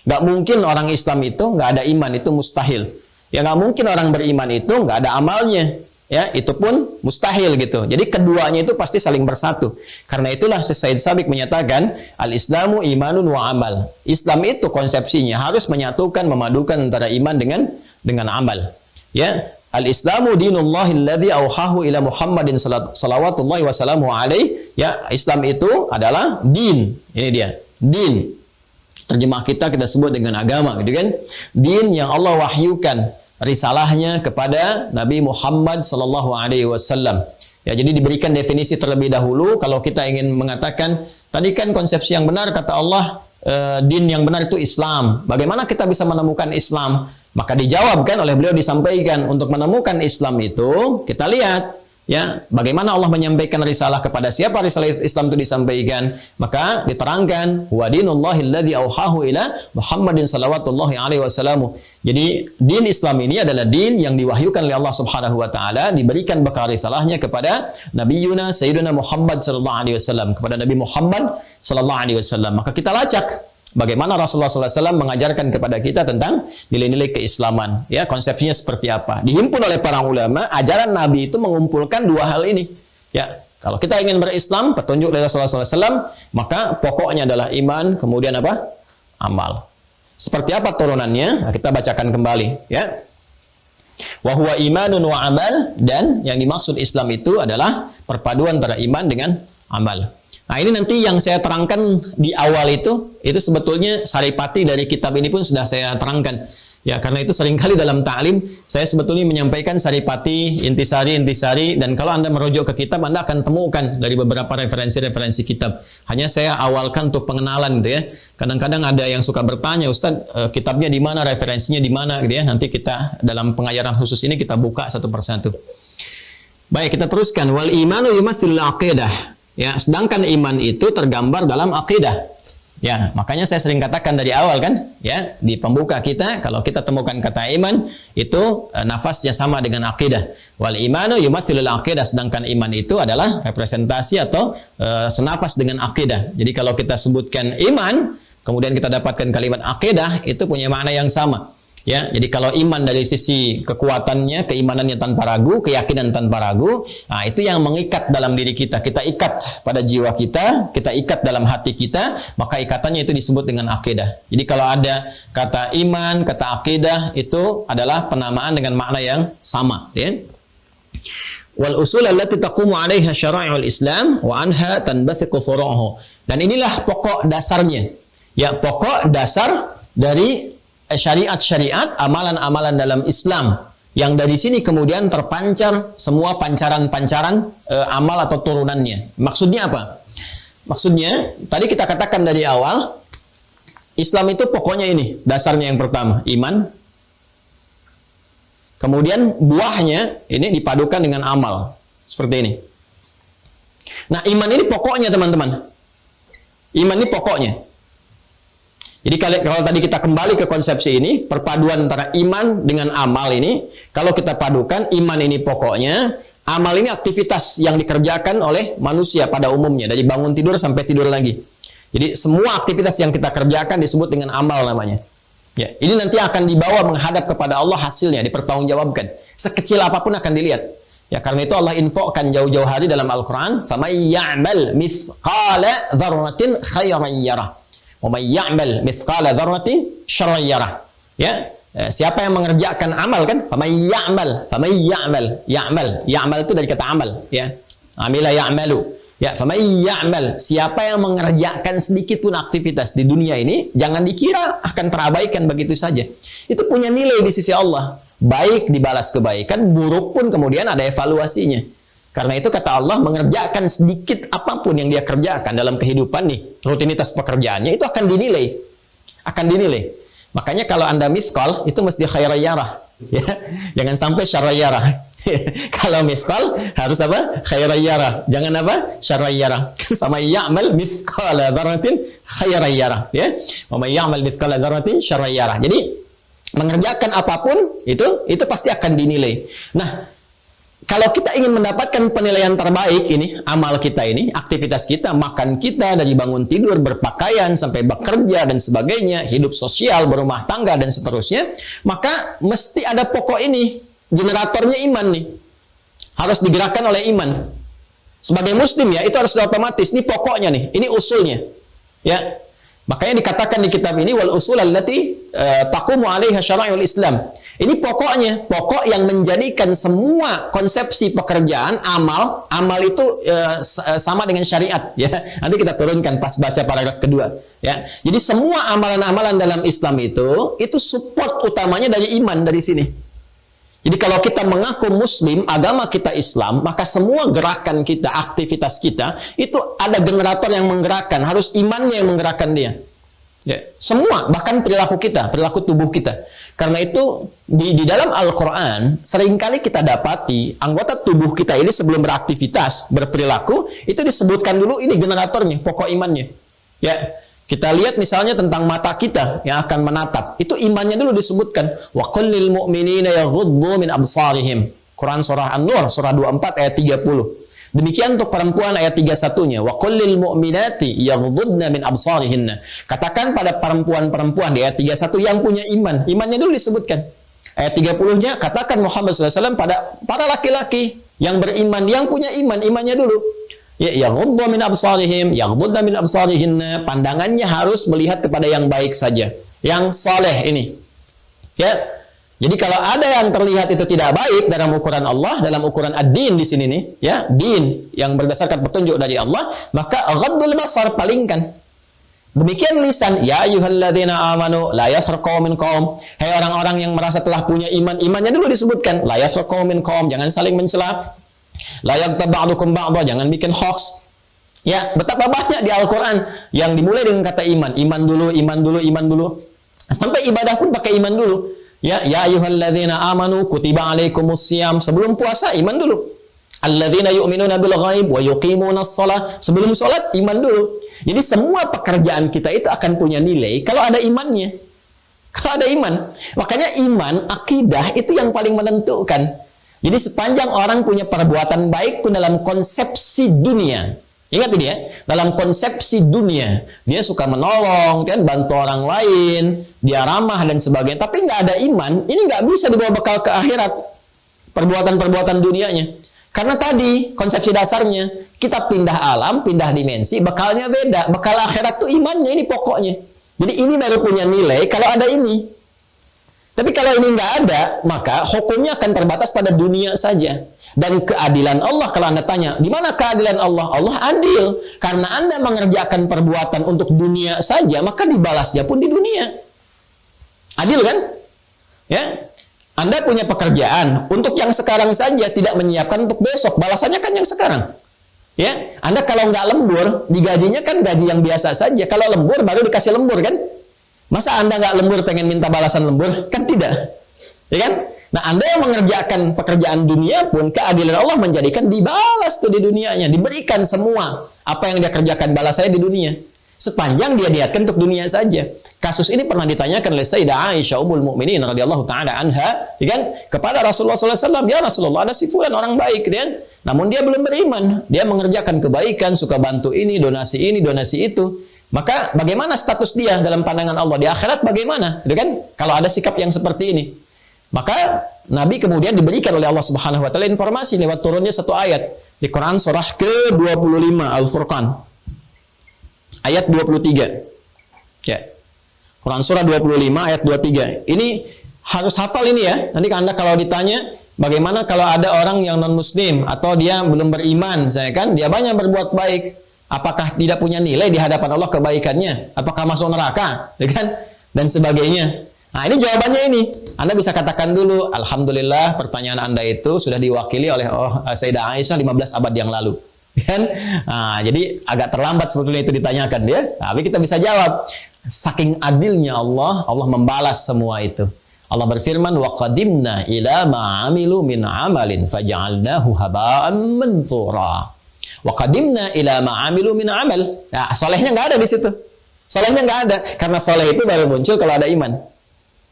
Nggak mungkin orang Islam itu nggak ada iman, itu mustahil. Ya, nggak mungkin orang beriman itu nggak ada amalnya. Ya, itu pun mustahil gitu. Jadi keduanya itu pasti saling bersatu. Karena itulah Said Sabiq menyatakan al-Islamu imanun wa amal. Islam itu konsepsinya harus menyatukan, memadukan antara iman dengan amal. Ya, al-Islamu dinullahi alladzi auhahu ila Muhammadin salawatullahi wasallamu alaihi. Ya, Islam itu adalah din. Ini dia, din. Terjemah kita sebut dengan agama, gitu kan? Din yang Allah wahyukan risalahnya kepada Nabi Muhammad sallallahu alaihi wasallam. Ya, jadi diberikan definisi terlebih dahulu kalau kita ingin mengatakan tadi kan konsepsi yang benar kata Allah, din yang benar itu Islam. Bagaimana kita bisa menemukan Islam? Maka dijawabkan oleh beliau, disampaikan untuk menemukan Islam itu kita lihat ya, bagaimana Allah menyampaikan risalah, kepada siapa risalah Islam itu disampaikan. Maka diterangkan wa dinullahi alladzi auhahu ila Muhammadin sallallahu alaihi wasallam. Jadi din Islam ini adalah din yang diwahyukan oleh Allah Subhanahu wa taala, diberikan bekal risalahnya kepada Nabiyuna Sayyidina Muhammad sallallahu alaihi wasallam, kepada Nabi Muhammad sallallahu alaihi wasallam. Maka kita lacak bagaimana Rasulullah SAW mengajarkan kepada kita tentang nilai-nilai keislaman. Ya, konsepsinya seperti apa. Dihimpun oleh para ulama, ajaran Nabi itu mengumpulkan dua hal ini. Ya, kalau kita ingin berislam, petunjuk dari Rasulullah SAW, maka pokoknya adalah iman, kemudian apa? Amal. Seperti apa turunannya? Nah, kita bacakan kembali. Ya. Wa huwa imanun wa amal, dan yang dimaksud Islam itu adalah perpaduan antara iman dengan amal. Nah, ini nanti yang saya terangkan di awal itu sebetulnya saripati dari kitab ini pun sudah saya terangkan. Ya, karena itu seringkali dalam ta'lim saya sebetulnya menyampaikan saripati, intisari, dan kalau Anda merujuk ke kitab, Anda akan temukan dari beberapa referensi-referensi kitab. Hanya saya awalkan untuk pengenalan gitu ya. Kadang-kadang ada yang suka bertanya, Ustaz, kitabnya di mana, referensinya di mana gitu ya. Nanti kita dalam pengajaran khusus ini kita buka satu persatu. Baik, kita teruskan. Wal imanu yumathilul aqidah. Ya, sedangkan iman itu tergambar dalam akidah. Ya, makanya saya sering katakan dari awal kan, ya, di pembuka kita, kalau kita temukan kata iman, itu nafasnya sama dengan akidah. Wal imanu yumathilul aqidah, sedangkan iman itu adalah representasi atau senafas dengan akidah. Jadi kalau kita sebutkan iman, kemudian kita dapatkan kalimat akidah, itu punya makna yang sama. Ya, jadi kalau iman dari sisi kekuatannya, keimanannya tanpa ragu, keyakinan tanpa ragu, nah itu yang mengikat dalam diri kita. Kita ikat pada jiwa kita ikat dalam hati kita, maka ikatannya itu disebut dengan akidah. Jadi kalau ada kata iman, kata akidah, itu adalah penamaan dengan makna yang sama. Ya. Wal usul allati taqumu 'alaiha syara'i'ul Islam wa anha tanbathiqu furu'uhu. Dan inilah pokok dasarnya. Ya, pokok dasar dari syariat-syariat, amalan-amalan dalam Islam, yang dari sini kemudian terpancar semua pancaran-pancaran amal atau turunannya. Maksudnya apa? Maksudnya, tadi kita katakan dari awal, Islam itu pokoknya ini, dasarnya yang pertama, iman. Kemudian buahnya ini dipadukan dengan amal. Seperti ini. Nah, iman ini pokoknya teman-teman. Iman ini pokoknya. Jadi kalau tadi kita kembali ke konsepsi ini, perpaduan antara iman dengan amal ini, kalau kita padukan, iman ini pokoknya, amal ini aktivitas yang dikerjakan oleh manusia pada umumnya, dari bangun tidur sampai tidur lagi. Jadi semua aktivitas yang kita kerjakan disebut dengan amal namanya. Ya, ini nanti akan dibawa menghadap kepada Allah hasilnya, dipertanggungjawabkan. Sekecil apapun akan dilihat. Ya, karena itu Allah infokan jauh-jauh hari dalam Al-Quran, فَمَنْ يَعْمَلْ مِثْقَالَ ذَرَّةٍ خَيْرًا يَرَهُ وَمَنْ يَعْمَلْ مِثْقَالَ ذَرَّةٍ شَرًّا يَرَهُ. Ya, siapa yang mengerjakan amal kan? فَمَنْ يَعْمَلْ itu dari kata amal, ya. Amila ya'malu. Ya, فَمَنْ يَعْمَلْ, siapa yang mengerjakan sedikit pun aktivitas di dunia ini, jangan dikira akan terabaikan begitu saja. Itu punya nilai di sisi Allah. Baik dibalas kebaikan, buruk pun kemudian ada evaluasinya. Karena itu kata Allah, mengerjakan sedikit apapun yang dia kerjakan dalam kehidupan nih, rutinitas pekerjaannya itu akan dinilai. Akan dinilai. Makanya kalau Anda miskal, itu mesti khairayyarah. Ya? Jangan sampai syarrayyarah. Kalau miskal, harus apa? Khairayyarah. Jangan apa? Syarrayyarah. Sama ya'mal miskala dzarratin khairayyarah. Ya? Wa may ya'mal miskala dzarratin syarrayyarah. Jadi, mengerjakan apapun, itu pasti akan dinilai. Nah, kalau kita ingin mendapatkan penilaian terbaik ini, amal kita ini, aktivitas kita, makan kita, dari bangun tidur, berpakaian, sampai bekerja, dan sebagainya, hidup sosial, berumah tangga, dan seterusnya, maka mesti ada pokok ini, generatornya iman nih. Harus digerakkan oleh iman. Sebagai muslim ya, itu harus otomatis, ini pokoknya nih, ini usulnya. Ya, makanya dikatakan di kitab ini, wal usul allati taqumu 'alaiha syara'i'ul Islam. Ini pokoknya, pokok yang menjadikan semua konsepsi pekerjaan, amal itu sama dengan syariat. Ya, nanti kita turunkan pas baca paragraf kedua. Ya, jadi semua amalan-amalan dalam Islam itu support utamanya dari iman dari sini. Jadi kalau kita mengaku Muslim, agama kita Islam, maka semua gerakan kita, aktivitas kita itu ada generator yang menggerakkan, harus imannya yang menggerakkan dia. Ya, semua, bahkan perilaku kita, perilaku tubuh kita. Karena itu di dalam Al-Quran seringkali kita dapati anggota tubuh kita ini sebelum beraktivitas, berperilaku, itu disebutkan dulu ini generatornya, pokok imannya. Ya, kita lihat misalnya tentang mata kita yang akan menatap, itu imannya dulu disebutkan. Wa qul lil mu'minina yaghuddu min absarihim. Quran surah An-Nur surah 24 ayat 30. Demikian untuk perempuan ayat 31-nya. Wa qul lil mu'minati yaghdudna min absarihinna. Katakan pada perempuan-perempuan di ayat 31 yang punya iman. Imannya dulu disebutkan. Ayat 30-nya katakan Muhammad SAW pada para laki-laki yang beriman, yang punya iman, imannya dulu. Ya, yaghdudna min absarihim, yaghdudna min absarihinna. Pandangannya harus melihat kepada yang baik saja. Yang saleh ini. Ya. Jadi kalau ada yang terlihat itu tidak baik dalam ukuran Allah, dalam ukuran ad-din di sini nih, ya, din yang berdasarkan petunjuk dari Allah, maka ghaddul basar, palingkan. Demikian lisan, ya ayyuhalladzina amanu la yaskhar qaumin qaum. Hai orang-orang yang merasa telah punya iman, imannya dulu disebutkan, la yaskhar qaumin qaum, jangan saling mencela. La yaghtab ba'dukum ba'dha, jangan bikin hoax. Ya, betapa banyak di Al-Qur'an yang dimulai dengan kata iman, iman dulu, iman dulu, iman dulu. Sampai ibadah pun pakai iman dulu. Ya ayyuhalladzina amanu kutiba alaikumusiyam, sebelum puasa iman dulu. Alladzina yu'minuna bil ghaib wa yuqimunas shalah, sebelum salat iman dulu. Jadi semua pekerjaan kita itu akan punya nilai kalau ada imannya. Kalau ada iman. Makanya iman, akidah itu yang paling menentukan. Jadi sepanjang orang punya perbuatan baik pun dalam konsepsi dunia. Ingat ini ya, dalam konsepsi dunia, dia suka menolong, kan, bantu orang lain, dia ramah dan sebagainya. Tapi nggak ada iman, ini nggak bisa dibawa bekal ke akhirat. Perbuatan-perbuatan dunianya. Karena tadi, konsepsi dasarnya, kita pindah alam, pindah dimensi, bekalnya beda. Bekal akhirat tuh imannya, ini pokoknya. Jadi ini baru punya nilai kalau ada ini. Tapi kalau ini nggak ada, maka hukumnya akan terbatas pada dunia saja. Dan keadilan Allah, kalau Anda tanya, di mana keadilan Allah? Allah adil. Karena Anda mengerjakan perbuatan untuk dunia saja, maka dibalasnya pun di dunia. Adil kan? Ya. Anda punya pekerjaan untuk yang sekarang saja, tidak menyiapkan untuk besok. Balasannya kan yang sekarang. Ya. Anda kalau nggak lembur, digajinya kan gaji yang biasa saja. Kalau lembur, baru dikasih lembur kan? Masa Anda nggak lembur pengen minta balasan lembur? Kan tidak. Ya kan? Nah, Anda yang mengerjakan pekerjaan dunia pun, keadilan Allah menjadikan dibalas tuh di dunianya, diberikan semua apa yang dia kerjakan balasannya di dunia. Sepanjang dia niatkan untuk dunia saja. Kasus ini pernah ditanyakan oleh Sayyidah Aisyah Ummul Mukminin radhiyallahu taala anha, ya kan, kepada Rasulullah SAW, ya Rasulullah, ada si fulan orang baik, kan? Namun dia belum beriman, dia mengerjakan kebaikan, suka bantu ini, donasi itu. Maka bagaimana status dia dalam pandangan Allah di akhirat, bagaimana? Ya kan? Kalau ada sikap yang seperti ini. Maka Nabi kemudian diberikan oleh Allah Subhanahu wa taala informasi lewat turunnya satu ayat di Quran surah ke-25 Al-Furqan. Ayat 23. Ya. Quran surah 25 ayat 23. Ini harus hafal ini ya. Nanti Anda kalau ditanya bagaimana kalau ada orang yang non muslim atau dia belum beriman, saya kan dia banyak berbuat baik, apakah tidak punya nilai di hadapan Allah kebaikannya? Apakah masuk neraka? Ya kan? Dan sebagainya. Nah, ini jawabannya ini. Anda bisa katakan dulu, alhamdulillah pertanyaan Anda itu sudah diwakili oleh Sayyidah Aisyah 15 abad yang lalu. Kan? Nah, jadi agak terlambat sebetulnya itu ditanyakan ya. Tapi kita bisa jawab. Saking adilnya Allah, Allah membalas semua itu. Allah berfirman, wa qadimna ila ma 'amilu min 'amalin faj'alnahu haba'an manthura. Wa qadimna ila ma 'amilu min 'amal. Nah, solehnya nggak ada di situ. Solehnya nggak ada, karena soleh itu baru muncul kalau ada iman.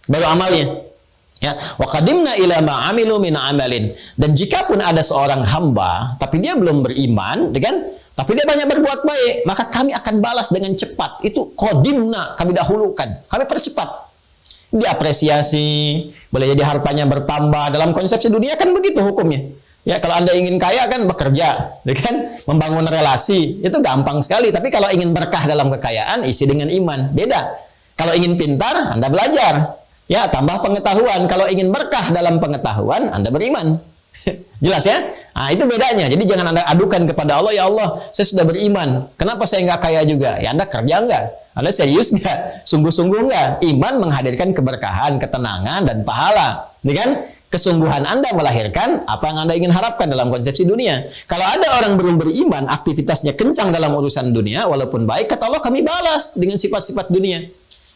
Baru amalnya. Ya, wa qadimna ila ma 'amilu min 'amalin. Dan jika pun ada seorang hamba tapi dia belum beriman, kan? Tapi dia banyak berbuat baik, maka kami akan balas dengan cepat. Itu qadimna, kami dahulukan, kami percepat. Diapresiasi, boleh jadi hartanya bertambah. Dalam konsepsi dunia kan begitu hukumnya. Ya, kalau Anda ingin kaya kan bekerja, kan? Membangun relasi, itu gampang sekali. Tapi kalau ingin berkah dalam kekayaan, isi dengan iman. Beda. Kalau ingin pintar, Anda belajar. Ya, tambah pengetahuan. Kalau ingin berkah dalam pengetahuan, Anda beriman. Jelas ya? Nah, itu bedanya. Jadi jangan Anda adukan kepada Allah, ya Allah, saya sudah beriman. Kenapa saya nggak kaya juga? Ya, Anda kerja nggak? Anda serius nggak? Sungguh-sungguh nggak? Iman menghadirkan keberkahan, ketenangan, dan pahala. Ini kan? Kesungguhan Anda melahirkan apa yang Anda ingin harapkan dalam konsepsi dunia. Kalau ada orang belum beriman, aktivitasnya kencang dalam urusan dunia, walaupun baik, kata Allah, kami balas dengan sifat-sifat dunia.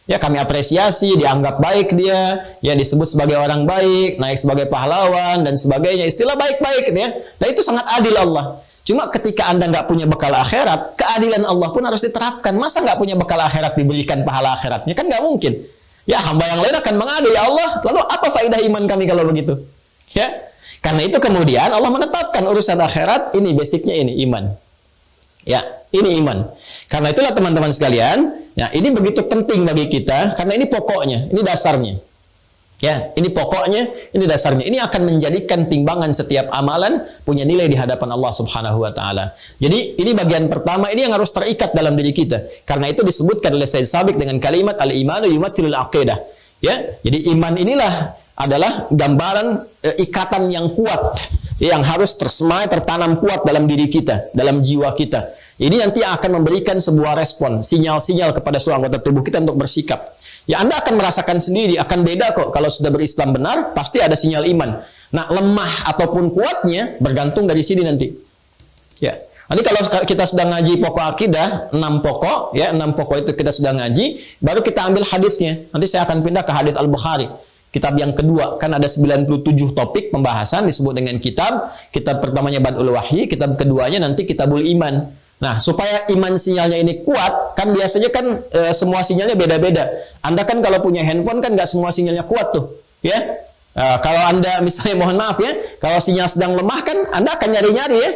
Ya, kami apresiasi, dianggap baik dia, ya disebut sebagai orang baik, naik sebagai pahlawan, dan sebagainya. Istilah baik-baik, ya. Dan itu sangat adil Allah. Cuma ketika Anda nggak punya bekal akhirat, keadilan Allah pun harus diterapkan. Masa nggak punya bekal akhirat diberikan pahala akhiratnya? Kan nggak mungkin. Ya, hamba yang lain akan mengadu, ya Allah, lalu apa faedah iman kami kalau begitu? Ya, Karena itu kemudian Allah menetapkan urusan akhirat, ini basicnya ini iman. Ya, ini iman. Karena itulah teman-teman sekalian, ya ini begitu penting bagi kita, karena ini pokoknya, ini dasarnya. Ya, ini pokoknya, ini dasarnya. Ini akan menjadikan timbangan setiap amalan punya nilai di hadapan Allah Subhanahu wa taala. Jadi, ini bagian pertama, ini yang harus terikat dalam diri kita. Karena itu disebutkan oleh Sayyid Sabiq dengan kalimat al-imanu yumathilul aqidah. Ya, jadi iman inilah adalah gambaran ikatan yang kuat yang harus tertanam kuat dalam diri kita, dalam jiwa kita. Ini nanti akan memberikan sebuah respon, sinyal-sinyal kepada seluruh anggota tubuh kita untuk bersikap. Ya, Anda akan merasakan sendiri, akan beda kok. Kalau sudah berislam benar, pasti ada sinyal iman. Nah, lemah ataupun kuatnya bergantung dari sini nanti. Ya. Nanti kalau kita sudah ngaji pokok akidah, 6 pokok, ya 6 pokok itu kita sudah ngaji, baru kita ambil hadisnya. Nanti saya akan pindah ke hadis Al-Bukhari. Kitab yang kedua, kan ada 97 topik pembahasan disebut dengan kitab. Kitab pertamanya Bad'ul Wahyi, kitab keduanya nanti Kitabul Iman. Nah, supaya iman sinyalnya ini kuat, kan biasanya kan semua sinyalnya beda-beda. Anda kan kalau punya handphone kan nggak semua sinyalnya kuat tuh, ya. Kalau Anda misalnya mohon maaf ya, kalau sinyal sedang lemah kan Anda akan nyari-nyari ya.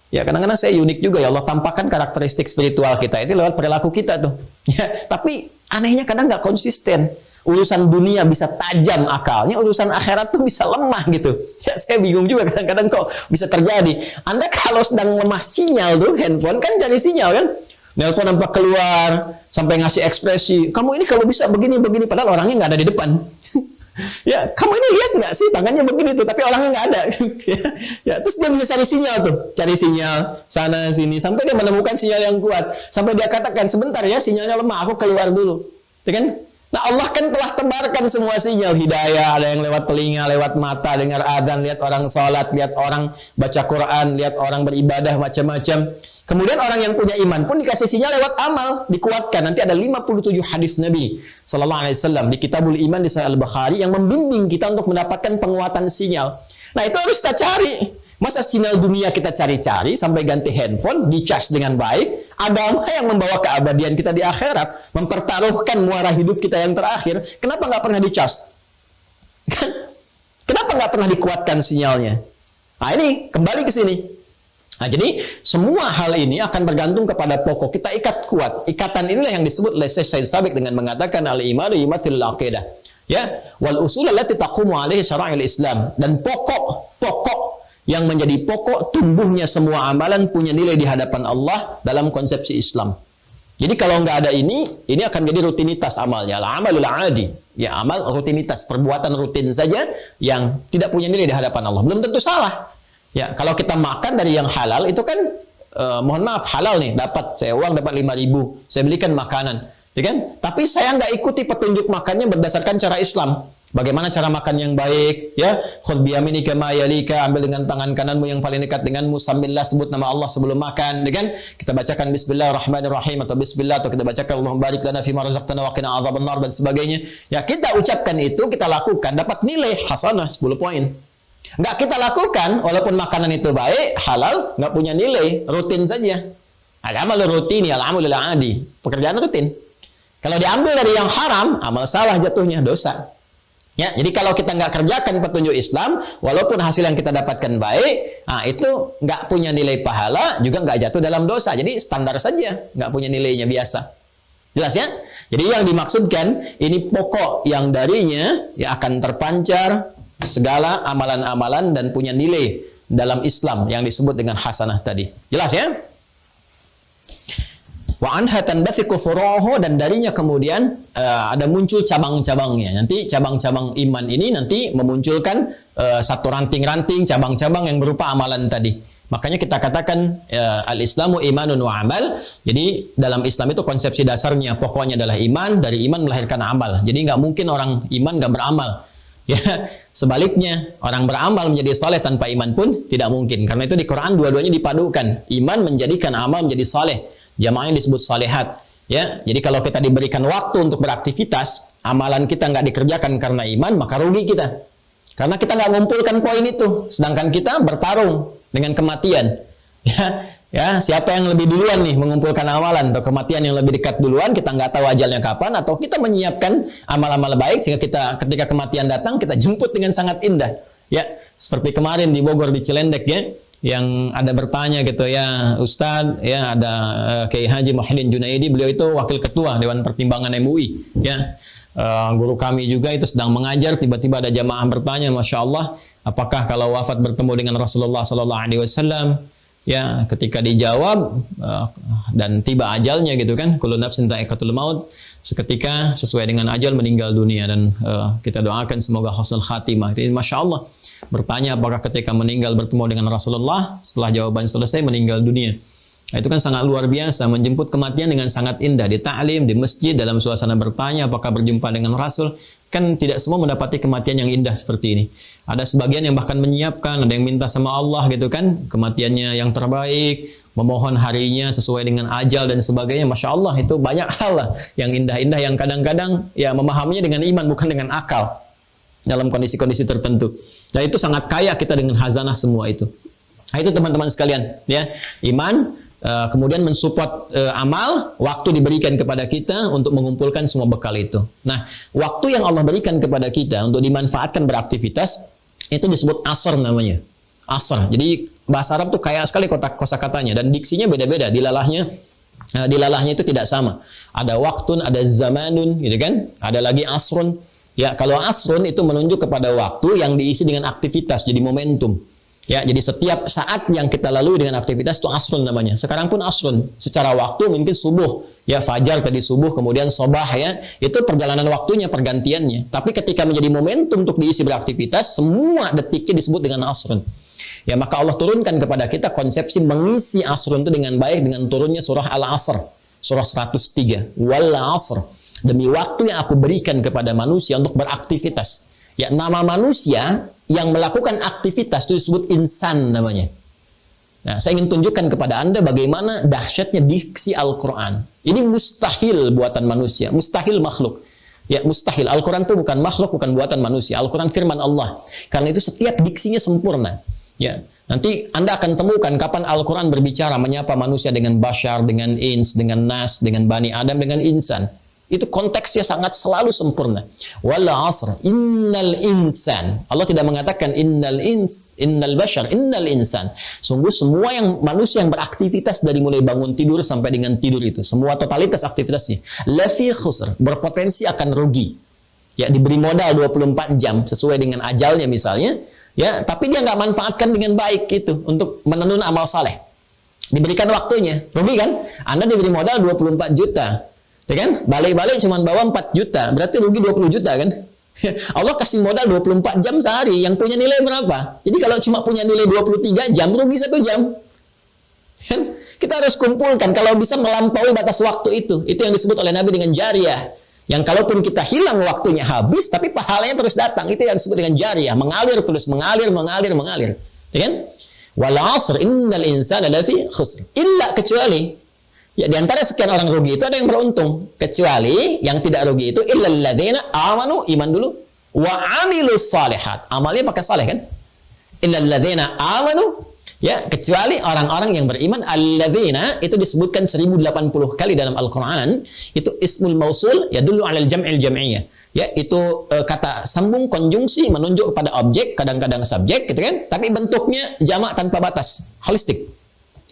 Ya, kadang-kadang saya unik juga ya, Allah tampakkan karakteristik spiritual kita itu lewat perilaku kita tuh. Ya, tapi anehnya kadang nggak konsisten. Urusan dunia bisa tajam akalnya, urusan akhirat tuh bisa lemah gitu. Ya, saya bingung juga kadang-kadang kok bisa terjadi. Anda kalau sedang lemah sinyal tuh, handphone kan cari sinyal kan. Nelpon nampak keluar, sampai ngasih ekspresi, kamu ini kalau bisa begini-begini, padahal orangnya nggak ada di depan. Ya, kamu ini lihat nggak sih tangannya begini tuh, tapi orangnya nggak ada. Ya, terus dia bisa cari sinyal tuh, cari sinyal sana sini, sampai dia menemukan sinyal yang kuat. Sampai dia katakan, sebentar ya, sinyalnya lemah, aku keluar dulu. Ya kan? Nah, Allah kan telah tebarkan semua sinyal hidayah, ada yang lewat telinga, lewat mata, dengar adzan, lihat orang sholat, lihat orang baca Quran, lihat orang beribadah macam-macam. Kemudian orang yang punya iman pun dikasih sinyal lewat amal, dikuatkan. Nanti ada 57 hadis Nabi sallallahu alaihi wasallam di Kitabul Iman di Sahih Al-Bukhari yang membimbing kita untuk mendapatkan penguatan sinyal. Nah, itu harus kita cari. Masa sinyal dunia kita cari-cari sampai ganti handphone, dicas dengan baik. Agama yang membawa keabadian kita di akhirat, mempertaruhkan muara hidup kita yang terakhir, kenapa nggak pernah dicas? Kan? Kenapa nggak pernah dikuatkan sinyalnya? Nah, ini kembali ke sini. Nah, jadi semua hal ini akan bergantung kepada pokok. Kita ikat kuat. Ikatan inilah yang disebut oleh Sayyid Sabiq dengan mengatakan al-imanu yumathilul aqidah. Ya, wal usul allati taqumu alaihi syara'il Islam, dan pokok yang menjadi pokok tumbuhnya semua amalan punya nilai di hadapan Allah dalam konsepsi Islam. Jadi kalau nggak ada ini akan jadi rutinitas amalnya. Al-amalul adi. Ya, amal rutinitas, perbuatan rutin saja yang tidak punya nilai di hadapan Allah. Belum tentu salah. Ya, kalau kita makan dari yang halal itu kan mohon maaf halal nih, saya uang dapat 5.000, saya belikan makanan, ya kan? Tapi saya nggak ikuti petunjuk makannya berdasarkan cara Islam. Bagaimana cara makan yang baik, ya? Khudh biyaminika ma yalika, ambil dengan tangan kananmu yang paling dekat denganmu, sambillah sebut nama Allah sebelum makan, ya kan? Kita bacakan bismillahirrahmanirrahim atau bismillah, atau kita bacakan Allahumma barik lana fima razaqtana wa qina adzabannar dan sebagainya. Ya, kita ucapkan itu, kita lakukan, dapat nilai hasanah 10 poin. Nggak kita lakukan, walaupun makanan itu baik, halal, nggak punya nilai, rutin saja. Al-amal rutin, al-amalul adi, pekerjaan rutin. Kalau diambil dari yang haram, amal salah jatuhnya, dosa. Ya, jadi kalau kita nggak kerjakan petunjuk Islam, walaupun hasil yang kita dapatkan baik, itu nggak punya nilai pahala, juga nggak jatuh dalam dosa. Jadi standar saja, nggak punya nilainya biasa. Jelas ya? Jadi yang dimaksudkan, ini pokok yang darinya ya akan terpancar segala amalan-amalan dan punya nilai dalam Islam yang disebut dengan hasanah tadi. Jelas ya? Wa anha tanbathiqu furu'uhu, dan darinya kemudian ada muncul cabang-cabangnya. Nanti cabang-cabang iman ini nanti memunculkan satu ranting-ranting cabang-cabang yang berupa amalan tadi. Makanya kita katakan al-Islamu imanun wa amal. Jadi dalam Islam itu konsepsi dasarnya pokoknya adalah iman, dari iman melahirkan amal. Jadi nggak mungkin orang iman nggak beramal. Ya, sebaliknya orang beramal menjadi saleh tanpa iman pun tidak mungkin. Karena itu di Quran dua-duanya dipadukan. Iman menjadikan amal menjadi saleh. Jamaahnya disebut salehat. Ya, jadi kalau kita diberikan waktu untuk beraktivitas, amalan kita nggak dikerjakan karena iman, maka rugi kita. Karena kita nggak ngumpulkan poin itu, sedangkan kita bertarung dengan kematian. Ya, siapa yang lebih duluan nih mengumpulkan amalan, atau kematian yang lebih dekat duluan, kita nggak tahu ajalnya kapan, atau kita menyiapkan amal-amal baik sehingga kita ketika kematian datang kita jemput dengan sangat indah. Ya, seperti kemarin di Bogor di Cilendek ya, yang ada bertanya gitu ya, Ustadz ya, ada Kiai Haji Muhyiddin Junaidi, beliau itu wakil ketua Dewan Pertimbangan MUI ya. Guru kami juga itu sedang mengajar, tiba-tiba ada jamaah bertanya, Masya Allah, apakah kalau wafat bertemu dengan Rasulullah Sallallahu Alaihi Wasallam? Ya, ketika dijawab dan tiba ajalnya gitu kan, kullu nafsin dha'iqatul maut, seketika sesuai dengan ajal meninggal dunia, dan kita doakan semoga husnul khatimah. Jadi Masya Allah, bertanya apakah ketika meninggal bertemu dengan Rasulullah, setelah jawaban selesai meninggal dunia. Nah, itu kan sangat luar biasa, menjemput kematian dengan sangat indah, di ta'lim, di masjid, dalam suasana bertanya apakah berjumpa dengan Rasul. Kan tidak semua mendapati kematian yang indah seperti ini. Ada sebagian yang bahkan menyiapkan, ada yang minta sama Allah gitu kan, kematiannya yang terbaik, memohon harinya sesuai dengan ajal dan sebagainya. Masya Allah, itu banyak hal lah yang indah-indah, yang kadang-kadang ya memahaminya dengan iman bukan dengan akal dalam kondisi-kondisi tertentu. Dan itu sangat kaya kita dengan khazanah semua itu. Nah, itu teman-teman sekalian ya, iman. Kemudian mensupport amal, waktu diberikan kepada kita untuk mengumpulkan semua bekal itu. Nah, waktu yang Allah berikan kepada kita untuk dimanfaatkan beraktivitas, itu disebut asr namanya. Asr. Jadi bahasa Arab tuh kaya sekali kosakatanya, dan diksinya beda-beda. Dilalahnya itu tidak sama. Ada waktun, ada zamanun, gitu kan? Ada lagi asrun. Ya, kalau asrun itu menunjuk kepada waktu yang diisi dengan aktivitas, jadi momentum. Ya, jadi setiap saat yang kita lalui dengan aktivitas itu asrun namanya. Sekarang pun asrun. Secara waktu mungkin subuh. Ya, fajar tadi subuh, kemudian sobah ya. Itu perjalanan waktunya, pergantiannya. Tapi ketika menjadi momentum untuk diisi beraktivitas, semua detiknya disebut dengan asrun. Ya, maka Allah turunkan kepada kita konsepsi mengisi asrun itu dengan baik dengan turunnya surah Al-Asr. Surah 103. Wal asr. Demi waktu yang aku berikan kepada manusia untuk beraktivitas. Ya, nama manusia yang melakukan aktivitas itu disebut insan namanya. Nah, saya ingin tunjukkan kepada Anda bagaimana dahsyatnya diksi Al-Quran. Ini mustahil buatan manusia, mustahil makhluk. Ya, mustahil. Al-Quran itu bukan makhluk, bukan buatan manusia. Al-Quran firman Allah. Karena itu setiap diksinya sempurna. Ya, nanti Anda akan temukan kapan Al-Quran berbicara menyapa manusia dengan bashar, dengan ins, dengan nas, dengan bani Adam, dengan insan. Itu konteksnya sangat selalu sempurna. Wal asr, innal insan. Allah tidak mengatakan innal bashar, innal insan. Sungguh semua yang manusia yang beraktivitas dari mulai bangun tidur sampai dengan tidur itu, semua totalitas aktivitasnya, lafi khusr, berpotensi akan rugi. Ya, diberi modal 24 jam sesuai dengan ajalnya misalnya, ya, tapi dia nggak manfaatkan dengan baik itu untuk menenun amal saleh. Diberikan waktunya, rugi kan? Anda diberi modal 24 juta. Ya kan? Balik-balik cuma bawa 4 juta. Berarti rugi 20 juta kan? Allah kasih modal 24 jam sehari. Yang punya nilai berapa? Jadi kalau cuma punya nilai 23 jam, rugi 1 jam. Kan? Kita harus kumpulkan. Kalau bisa melampaui batas waktu itu. Itu yang disebut oleh Nabi dengan jariyah. Yang kalaupun kita hilang waktunya habis, tapi pahalanya terus datang. Itu yang disebut dengan jariyah. Mengalir terus. Mengalir. Ya kan? Wal asr innal insana lafi khusr. Illa kecuali. Ya, di antara sekian orang rugi itu ada yang beruntung, kecuali yang tidak rugi itu illal ladzina amanu, iman dulu, wa amilus shalihat. Amalnya pakai saleh kan? Illal ladzina amanu, ya, kecuali orang-orang yang beriman. Alladzina itu disebutkan 1080 kali dalam Al-Qur'an. Itu ismul mausul yadullu 'alal jam'il jam'iyah. Ya, itu kata sambung konjungsi menunjuk kepada objek, kadang-kadang subjek gitu kan, tapi bentuknya jamak tanpa batas, holistik.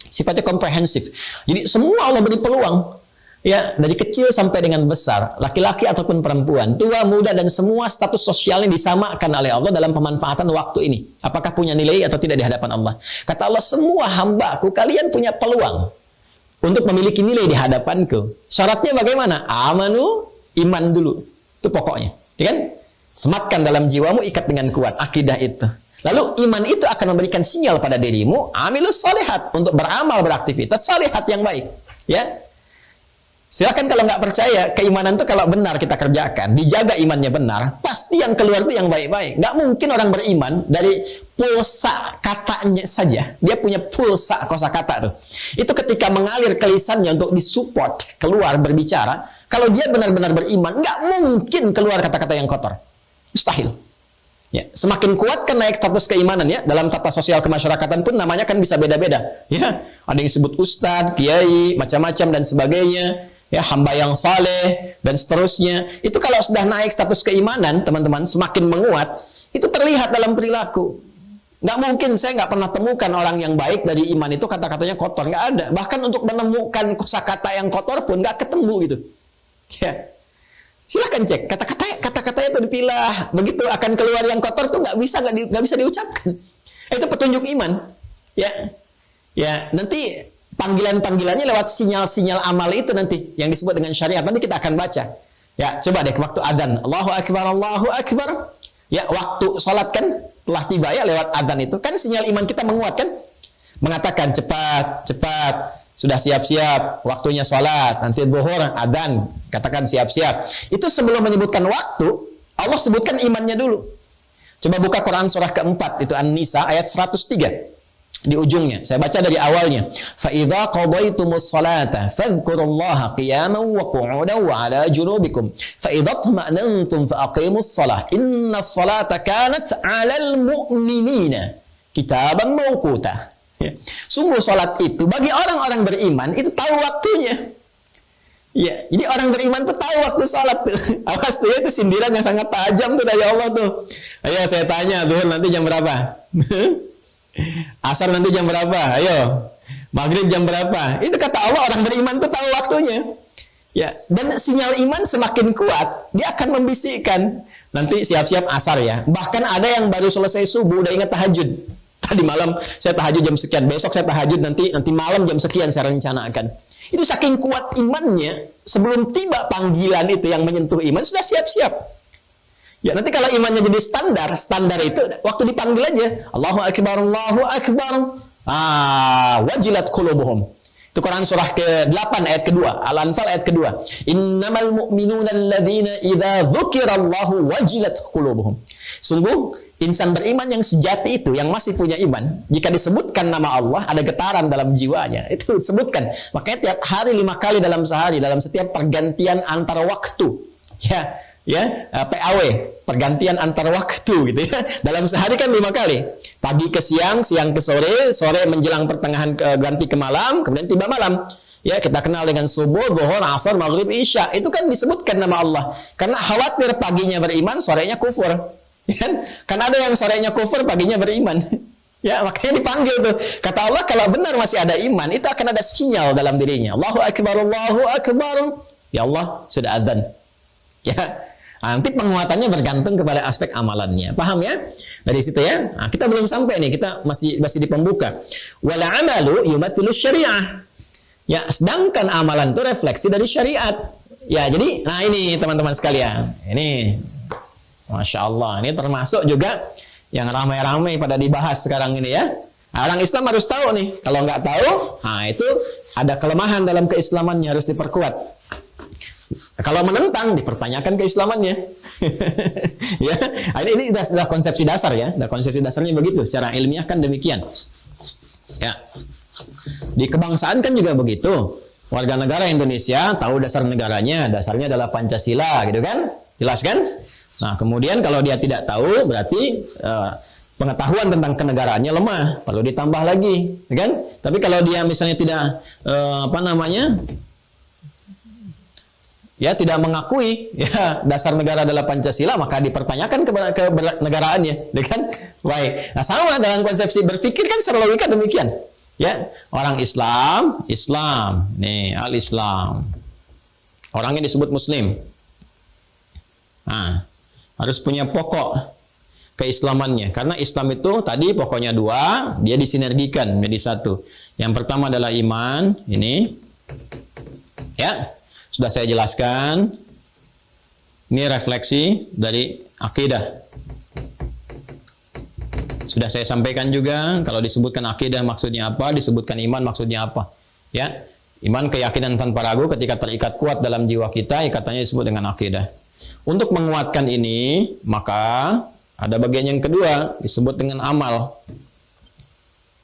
Sifatnya komprehensif. Jadi semua Allah beri peluang. Ya, dari kecil sampai dengan besar, laki-laki ataupun perempuan, tua, muda, dan semua status sosialnya disamakan oleh Allah dalam pemanfaatan waktu ini. Apakah punya nilai atau tidak di hadapan Allah? Kata Allah, semua hambaku, kalian punya peluang untuk memiliki nilai di hadapanku. Syaratnya bagaimana? Amanu, iman dulu. Itu pokoknya. Ya kan? Sematkan dalam jiwamu, ikat dengan kuat. Akidah itu. Lalu iman itu akan memberikan sinyal pada dirimu, amilus shalihat, untuk beramal, beraktivitas salihat yang baik. Ya, silakan kalau nggak percaya, keimanan itu kalau benar kita kerjakan, dijaga imannya benar, pasti yang keluar itu yang baik-baik. Nggak mungkin orang beriman dari pulsa katanya saja, dia punya pulsa kosakata tuh. Itu ketika mengalir ke lisannya untuk disupport keluar berbicara, kalau dia benar-benar beriman, nggak mungkin keluar kata-kata yang kotor, mustahil. Ya, semakin kuat kan naik status keimanan ya. Dalam tata sosial kemasyarakatan pun namanya kan bisa beda-beda. Ya, ada yang disebut ustadz, kiai, macam-macam dan sebagainya. Ya, hamba yang saleh dan seterusnya. Itu kalau sudah naik status keimanan, teman-teman, semakin menguat, Itu terlihat dalam perilaku. Nggak mungkin, saya nggak pernah temukan orang yang baik dari iman itu kata-katanya kotor. Nggak ada. Bahkan untuk menemukan kosakata yang kotor pun nggak ketemu gitu. Ya. Silakan cek. Kata-katanya itu dipilah. Begitu akan keluar yang kotor tuh nggak bisa diucapkan. Itu petunjuk iman. Ya. Ya, nanti panggilan-panggilannya lewat sinyal-sinyal amal itu nanti yang disebut dengan syariat. Nanti kita akan baca. Ya, coba deh waktu adzan. Allahu Akbar, Allahu Akbar. Ya, waktu sholat kan telah tiba ya lewat adzan itu. Kan sinyal iman kita menguat kan? Mengatakan cepat, sudah siap-siap, waktunya sholat, nanti zuhur, adzan, katakan siap-siap. Itu sebelum menyebutkan waktu, Allah sebutkan imannya dulu. Coba buka Quran surah keempat, itu An-Nisa ayat 103. Di ujungnya, saya baca dari awalnya. فَإِذَا قَضَيْتُمُ الصَّلَاةَ فَاذْكُرُوا اللَّهَ قِيَامًا وَقُعُودًا وَعَلَى جُنُوبِكُمْ فَإِذَا اطْمَأْنَنْتُمْ فَأَقِيمُوا الصَّلَاةَ إِنَّ الصَّلَاةَ كَانَتْ عَلَى الْمُؤْمِنِينَ كِتَابًا مَوْقُوتًا. Sungguh salat itu bagi orang-orang beriman itu tahu waktunya. Ya, jadi orang beriman tuh tahu waktu salat tuh. Awas tuh, itu sindiran yang sangat tajam tuh dari Allah tuh. Ayo saya tanya, tuh nanti jam berapa? Asar nanti jam berapa? Ayo. Maghrib jam berapa? Itu kata Allah, orang beriman tuh tahu waktunya. Ya, dan sinyal iman semakin kuat, dia akan membisikkan. Nanti siap-siap asar ya. Bahkan ada yang baru selesai subuh udah ingat tahajud. Tadi malam saya tahajud jam sekian, besok saya tahajud nanti malam jam sekian saya rencanakan. Itu saking kuat imannya, sebelum tiba panggilan itu yang menyentuh iman sudah siap-siap. Ya, nanti kalau imannya jadi standar itu waktu dipanggil aja, Allahu Akbar, Allahu Akbar. Wajilat qulubuhum. Itu Quran surah ke-8 ayat kedua, Al-Anfal ayat kedua. Innamal mu'minuna alladzina idza dzukirallahu wajilat qulubuhum. Sungguh insan beriman yang sejati itu, yang masih punya iman, jika disebutkan nama Allah ada getaran dalam jiwanya. Itu disebutkan. Makanya tiap hari 5 kali dalam sehari, dalam setiap pergantian antar waktu. PAW, pergantian antar waktu gitu ya. Dalam sehari kan 5 kali. Pagi ke siang, siang ke sore, sore menjelang pertengahan ganti ke malam, kemudian tiba malam. Ya, kita kenal dengan subuh, zuhur, asar, maghrib, isya. Itu kan disebutkan nama Allah. Karena khawatir paginya beriman, sorenya kufur. Ya, kan ada yang sorenya kufur, paginya beriman. Ya, makanya dipanggil tuh. Kata Allah, kalau benar masih ada iman, itu akan ada sinyal dalam dirinya. Allahu Akbar, Allahu Akbar. Ya Allah, sudah adzan. Ya. Nanti penguatannya bergantung kepada aspek amalannya. Paham ya? Dari situ ya. Nah, kita belum sampai nih, kita masih di pembuka. Wal amalu yumathilu syariah. Ya, sedangkan amalan itu refleksi dari syariat. Ya, jadi nah ini teman-teman sekalian. Ini Masya Allah, ini termasuk juga yang ramai-ramai pada dibahas sekarang ini ya. Nah, orang Islam harus tahu nih. Kalau nggak tahu, nah itu ada kelemahan dalam keislamannya, harus diperkuat. Kalau menentang, dipertanyakan keislamannya. Ya, ini sudah konsepsi dasar ya. Konsepsi dasarnya begitu. Secara ilmiah kan demikian. Ya. Di kebangsaan kan juga begitu. Warga negara Indonesia tahu dasar negaranya. Dasarnya adalah Pancasila, gitu kan? Jelas kan? Nah, kemudian kalau dia tidak tahu, berarti pengetahuan tentang kenegaraannya lemah. Perlu ditambah lagi, kan? Tapi kalau dia misalnya tidak ya tidak mengakui ya dasar negara adalah Pancasila, maka dipertanyakan ke negaraannya, kan? Baik. Nah, sama dalam konsepsi berpikir kan secara logika demikian. Ya, orang Islam, nih al-Islam. Orangnya disebut Muslim. Nah, harus punya pokok keislamannya, karena Islam itu tadi pokoknya 2, dia disinergikan menjadi 1. Yang pertama adalah iman, ini. Ya. Sudah saya jelaskan. Ini refleksi dari akidah. Sudah saya sampaikan juga, kalau disebutkan akidah maksudnya apa, disebutkan iman maksudnya apa. Ya, iman keyakinan tanpa ragu ketika terikat kuat dalam jiwa kita, ikatannya disebut dengan akidah. Untuk menguatkan ini, maka ada bagian yang kedua, disebut dengan amal.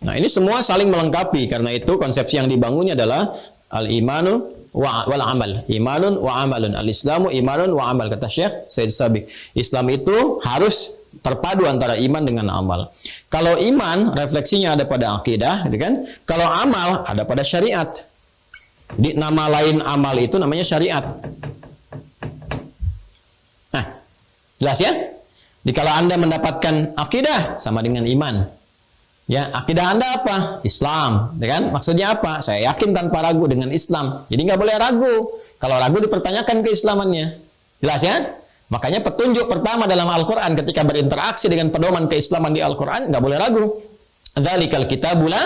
Nah, ini semua saling melengkapi, karena itu konsepsi yang dibangunnya adalah al-imanu wal amal. Imanun wa amalun. Al-Islamu imanun wa amal, kata Syekh Said Sabiq. Islam itu harus terpadu antara iman dengan amal. Kalau iman refleksinya ada pada akidah, kan? Kalau amal ada pada syariat. Di nama lain amal itu namanya syariat. Nah, jelas ya? Dikala Anda mendapatkan akidah sama dengan iman. Ya, akidah Anda apa? Islam, ya kan? Maksudnya apa? Saya yakin tanpa ragu dengan Islam. Jadi nggak boleh ragu. Kalau ragu dipertanyakan keislamannya. Jelas ya? Makanya petunjuk pertama dalam Al-Quran ketika berinteraksi dengan pedoman keislaman di Al-Quran nggak boleh ragu. Dzalikal kitabu la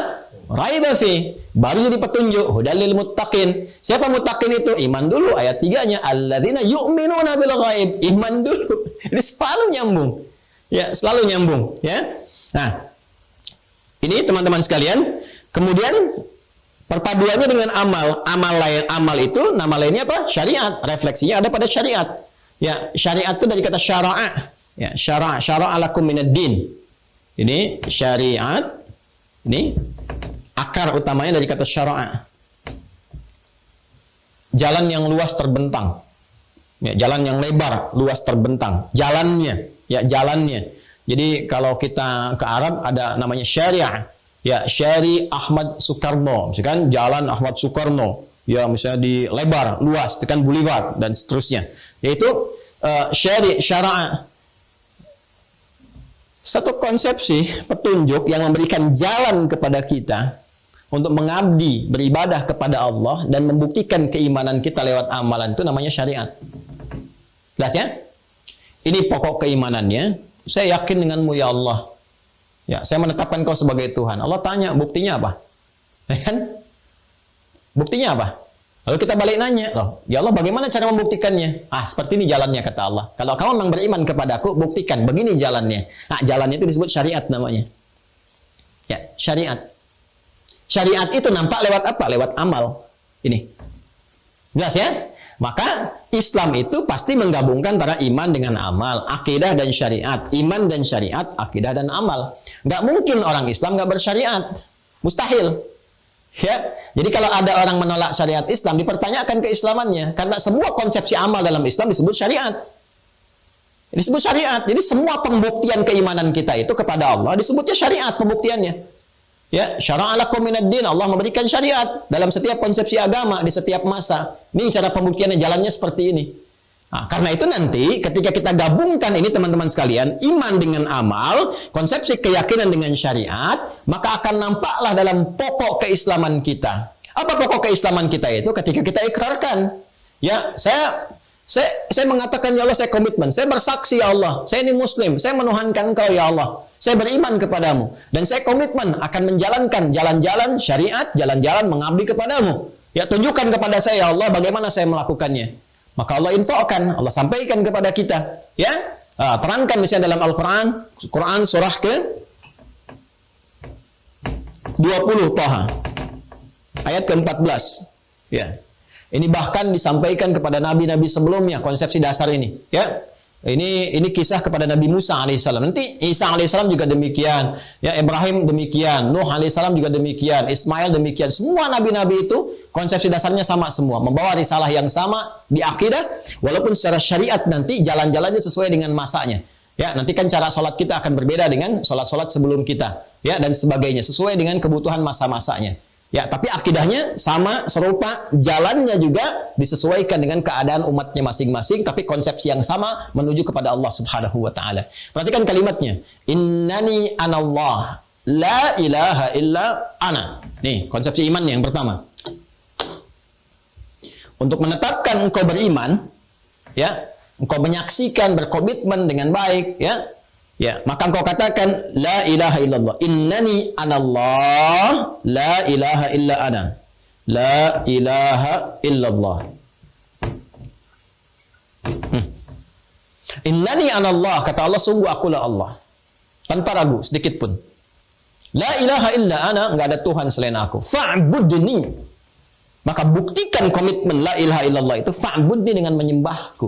raiba fi. Baru jadi petunjuk hudal lil muttaqin. Siapa muttaqin itu? Iman dulu ayat 3-nya alladzina yu'minuna bil ghaib. Iman dulu. Ini selalu nyambung. Ya, selalu nyambung, ya. Nah, ini teman-teman sekalian, kemudian perpaduannya dengan amal. Amal itu nama lainnya apa? Syariat. Refleksinya ada pada syariat. Ya, syariat itu dari kata syara'a. Ya, syara'a lakum minad din. Ini syariat. Ini akar utamanya dari kata syara'a. Jalan yang luas terbentang. Ya, jalan yang lebar, luas terbentang. Jalannya, ya jalannya. Jadi kalau kita ke Arab ada namanya syariah. Ya, Syari Ahmad Soekarno, misalkan Jalan Ahmad Soekarno. Ya, misalnya di lebar, luas, tekan boulevard dan seterusnya. Yaitu syara'a. Satu konsepsi petunjuk yang memberikan jalan kepada kita untuk mengabdi, beribadah kepada Allah dan membuktikan keimanan kita lewat amalan itu namanya syariat. Jelas ya? Ini pokok keimanannya. Saya yakin denganmu ya Allah. Ya, saya menetapkan kau sebagai Tuhan. Allah tanya, buktinya apa? Ya kan? Buktinya apa? Lalu kita balik nanya, loh, ya Allah bagaimana cara membuktikannya? Ah, seperti ini jalannya kata Allah. Kalau kamu memang beriman kepadaku, buktikan. Begini jalannya. Nah, jalannya itu disebut syariat namanya. Ya, syariat. Syariat itu nampak lewat apa? Lewat amal. Ini. Jelas ya? Maka Islam itu pasti menggabungkan antara iman dengan amal, akidah dan syariat, iman dan syariat, akidah dan amal. Nggak mungkin orang Islam nggak bersyariat, mustahil. Ya, jadi kalau ada orang menolak syariat Islam, dipertanyakan keislamannya, karena semua konsepsi amal dalam Islam disebut syariat. Disebut syariat. Jadi semua pembuktian keimanan kita itu kepada Allah disebutnya syariat pembuktiannya. Ya, syara'a lakum minad din. Allah memberikan syariat dalam setiap konsepsi agama di setiap masa. Ini cara pembuktiannya, jalannya seperti ini. Nah, karena itu nanti ketika kita gabungkan ini teman-teman sekalian, iman dengan amal, konsepsi keyakinan dengan syariat, maka akan nampaklah dalam pokok keislaman kita. Apa pokok keislaman kita itu? Ketika kita ikrarkan, ya, saya mengatakan ya Allah, saya komitmen, saya bersaksi ya Allah, saya ini muslim, saya menuhankan Engkau ya Allah. Saya beriman kepadamu dan saya komitmen akan menjalankan jalan-jalan syariat, jalan-jalan mengabdi kepadamu. Ya, tunjukkan kepada saya ya Allah bagaimana saya melakukannya. Maka Allah infokan, Allah sampaikan kepada kita. Ya, terangkan misalnya dalam Al-Quran, Quran surah ke 20 Thaha, ayat ke-14. Ya, ini bahkan disampaikan kepada nabi-nabi sebelumnya konsepsi dasar ini. Ya. Ini kisah kepada Nabi Musa alaihissalam. Nanti Isa alaihissalam juga demikian. Ya, Ibrahim demikian. Nuh alaihissalam juga demikian. Ismail demikian. Semua nabi-nabi itu konsepsi dasarnya sama semua. Membawa risalah yang sama di akidah. Walaupun secara syariat nanti jalan-jalannya sesuai dengan masanya. Ya, nanti kan cara sholat kita akan berbeda dengan sholat-sholat sebelum kita. Ya, dan sebagainya. Sesuai dengan kebutuhan masa-masanya. Ya, tapi akidahnya sama, serupa, jalannya juga disesuaikan dengan keadaan umatnya masing-masing, tapi konsepsi yang sama menuju kepada Allah Subhanahu wa taala. Perhatikan kalimatnya. Innani anallah, la ilaha illa ana. Nih, konsepsi iman yang pertama. Untuk menetapkan engkau beriman, ya, engkau menyaksikan, berkomitmen dengan baik, ya. Ya, maka engkau katakan la ilaha illallah. Innani anallah, la ilaha illa ana. La ilaha illallah. Innani anallah, kata Allah, sungguh akulah Allah. Tanpa ragu sedikit pun. La ilaha illa ana, enggak ada Tuhan selain aku. Fa'budni. Maka buktikan komitmen la ilaha illallah itu, fa'budni, dengan menyembahku.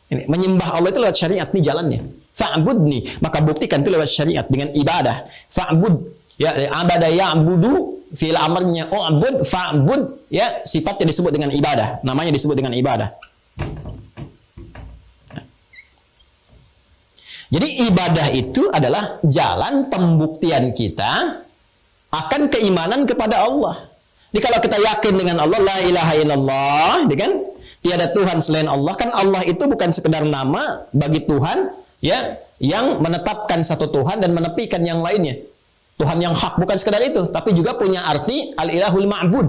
Ini menyembah Allah itu lewat syariat, nih jalannya. Fa'budni, maka buktikan itu lewat syariat dengan ibadah. Fa'bud, ya, abada ya'budu, fi'il amarnya u'bud, fa'bud, ya, sifatnya disebut dengan ibadah, namanya disebut dengan ibadah. Jadi ibadah itu adalah jalan pembuktian kita akan keimanan kepada Allah. Jadi kalau kita yakin dengan Allah, la ilaha illallah, kan? Tiada Tuhan selain Allah, kan Allah itu bukan sekedar nama bagi Tuhan, ya, yang menetapkan satu Tuhan dan menepikan yang lainnya. Tuhan yang hak bukan sekedar itu, tapi juga punya arti al-ilahul ma'bud,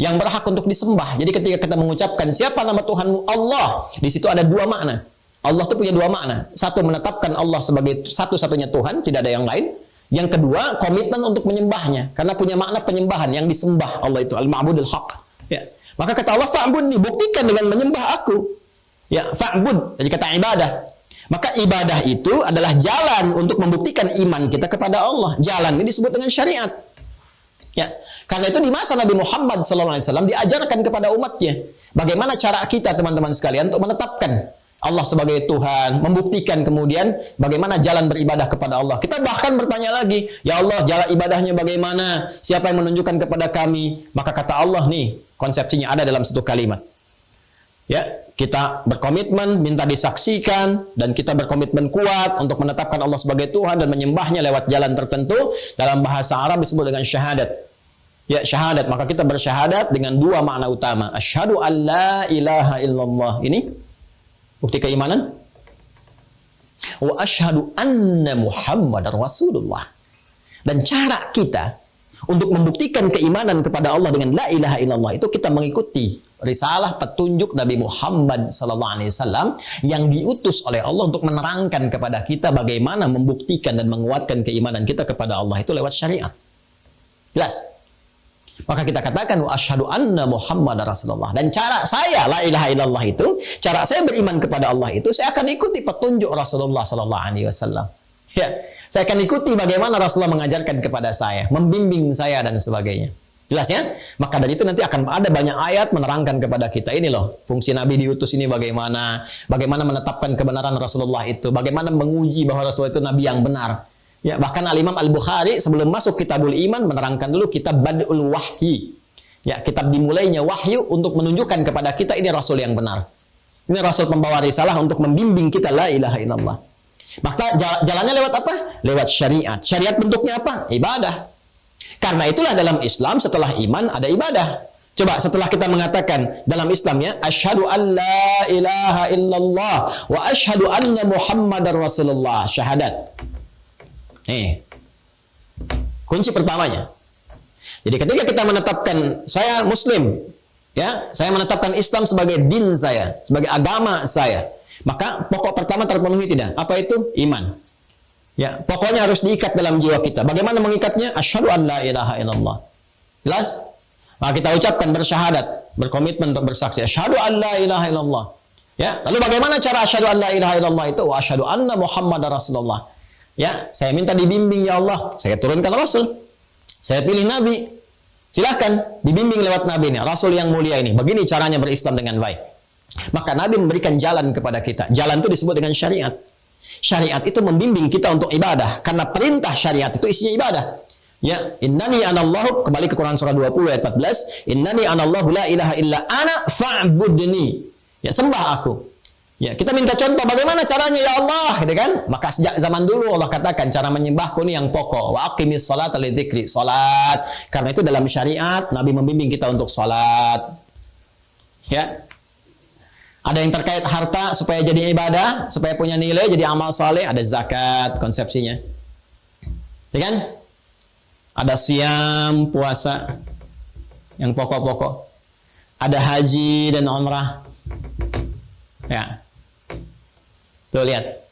yang berhak untuk disembah. Jadi ketika kita mengucapkan siapa nama Tuhanmu? Allah. Di situ ada dua makna. Allah itu punya dua makna. Satu, menetapkan Allah sebagai satu-satunya Tuhan, tidak ada yang lain. Yang kedua, komitmen untuk menyembahnya, karena punya makna penyembahan yang disembah. Allah itu al-ma'budul haq. Ya. Maka kata Allah, fa'bud, buktikan dengan menyembah aku. Ya, fa'bud, jadi kata ibadah. Maka ibadah itu adalah jalan untuk membuktikan iman kita kepada Allah. Jalan ini disebut dengan syariat. Ya, karena itu di masa Nabi Muhammad SAW diajarkan kepada umatnya bagaimana cara kita, teman-teman sekalian, untuk menetapkan Allah sebagai Tuhan, membuktikan kemudian bagaimana jalan beribadah kepada Allah. Kita bahkan bertanya lagi, ya Allah, jalan ibadahnya bagaimana? Siapa yang menunjukkan kepada kami? Maka kata Allah nih, konsepsinya ada dalam satu kalimat. Ya, kita berkomitmen minta disaksikan, dan kita berkomitmen kuat untuk menetapkan Allah sebagai Tuhan dan menyembahnya lewat jalan tertentu. Dalam bahasa Arab disebut dengan syahadat. Ya, syahadat. Maka kita bersyahadat dengan dua makna utama. Asyhadu an la ilaha illallah. Ini bukti keimanan. Wa asyhadu anna Muhammadar Rasulullah. Dan cara kita untuk membuktikan keimanan kepada Allah dengan la ilaha illallah itu kita mengikuti risalah petunjuk Nabi Muhammad SAW yang diutus oleh Allah untuk menerangkan kepada kita bagaimana membuktikan dan menguatkan keimanan kita kepada Allah itu lewat syariat. Jelas? Maka kita katakan wa asyhadu anna Muhammadar Rasulullah. Dan cara saya la ilaha illallah itu, cara saya beriman kepada Allah itu, saya akan ikuti petunjuk Rasulullah SAW. Ya, saya akan ikuti bagaimana Rasulullah mengajarkan kepada saya, membimbing saya dan sebagainya. Jelas ya? Maka dari itu nanti akan ada banyak ayat menerangkan kepada kita ini loh, fungsi Nabi diutus ini bagaimana, bagaimana menetapkan kebenaran Rasulullah itu, bagaimana menguji bahwa Rasulullah itu Nabi yang benar. Ya, bahkan Al-Imam Al-Bukhari sebelum masuk Kitabul Iman menerangkan dulu kitab Bad'ul Wahyi. Ya, kitab dimulainya wahyu untuk menunjukkan kepada kita ini Rasul yang benar. Ini Rasul pembawa risalah untuk membimbing kita la ilaha illallah. Maka jalannya lewat apa? Lewat syariat. Syariat bentuknya apa? Ibadah. Karena itulah dalam Islam setelah iman ada ibadah. Coba setelah kita mengatakan dalam Islam ya, asyhadu an la ilaha illallah wa asyhadu anna Muhammadar Rasulullah, syahadat. Nih, kunci pertamanya. Jadi ketika kita menetapkan saya Muslim, ya, saya menetapkan Islam sebagai din saya, sebagai agama saya, maka pokok pertama terpenuhi tidak? Apa itu? Iman. Ya, pokoknya harus diikat dalam jiwa kita. Bagaimana mengikatnya? Asyhadu an la ilaha illallah. Jelas? Maka kita ucapkan bersyahadat, berkomitmen untuk bersaksi asyhadu an la ilaha illallah. Ya, lalu bagaimana cara asyhadu an la ilaha illallah itu? Wa asyhadu anna Muhammadar Rasulullah. Ya, saya minta dibimbing ya Allah. Saya turunkan Rasul. Saya pilih Nabi. Silahkan dibimbing lewat Nabi ini, Rasul yang mulia ini. Begini caranya berislam dengan baik. Maka Nabi memberikan jalan kepada kita. Jalan itu disebut dengan syariat. Syariat itu membimbing kita untuk ibadah. Karena perintah syariat itu isinya ibadah. Ya, innani anallahu, kembali ke Quran surah 20 ayat 14. Innani anallahu la ilaha illa ana fa'budni. Ya, sembah aku. Ya, kita minta contoh bagaimana caranya ya Allah, gitu kan? Maka sejak zaman dulu Allah katakan cara menyembahku ini yang pokok. Wa aqimis sholata lidzikri, salat. Karena itu dalam syariat Nabi membimbing kita untuk salat. Ya. Ada yang terkait harta supaya jadi ibadah, supaya punya nilai jadi amal saleh, ada zakat konsepsinya. Ya kan? Ada siam, puasa yang pokok-pokok. Ada haji dan umrah. Ya. Tuh lihat.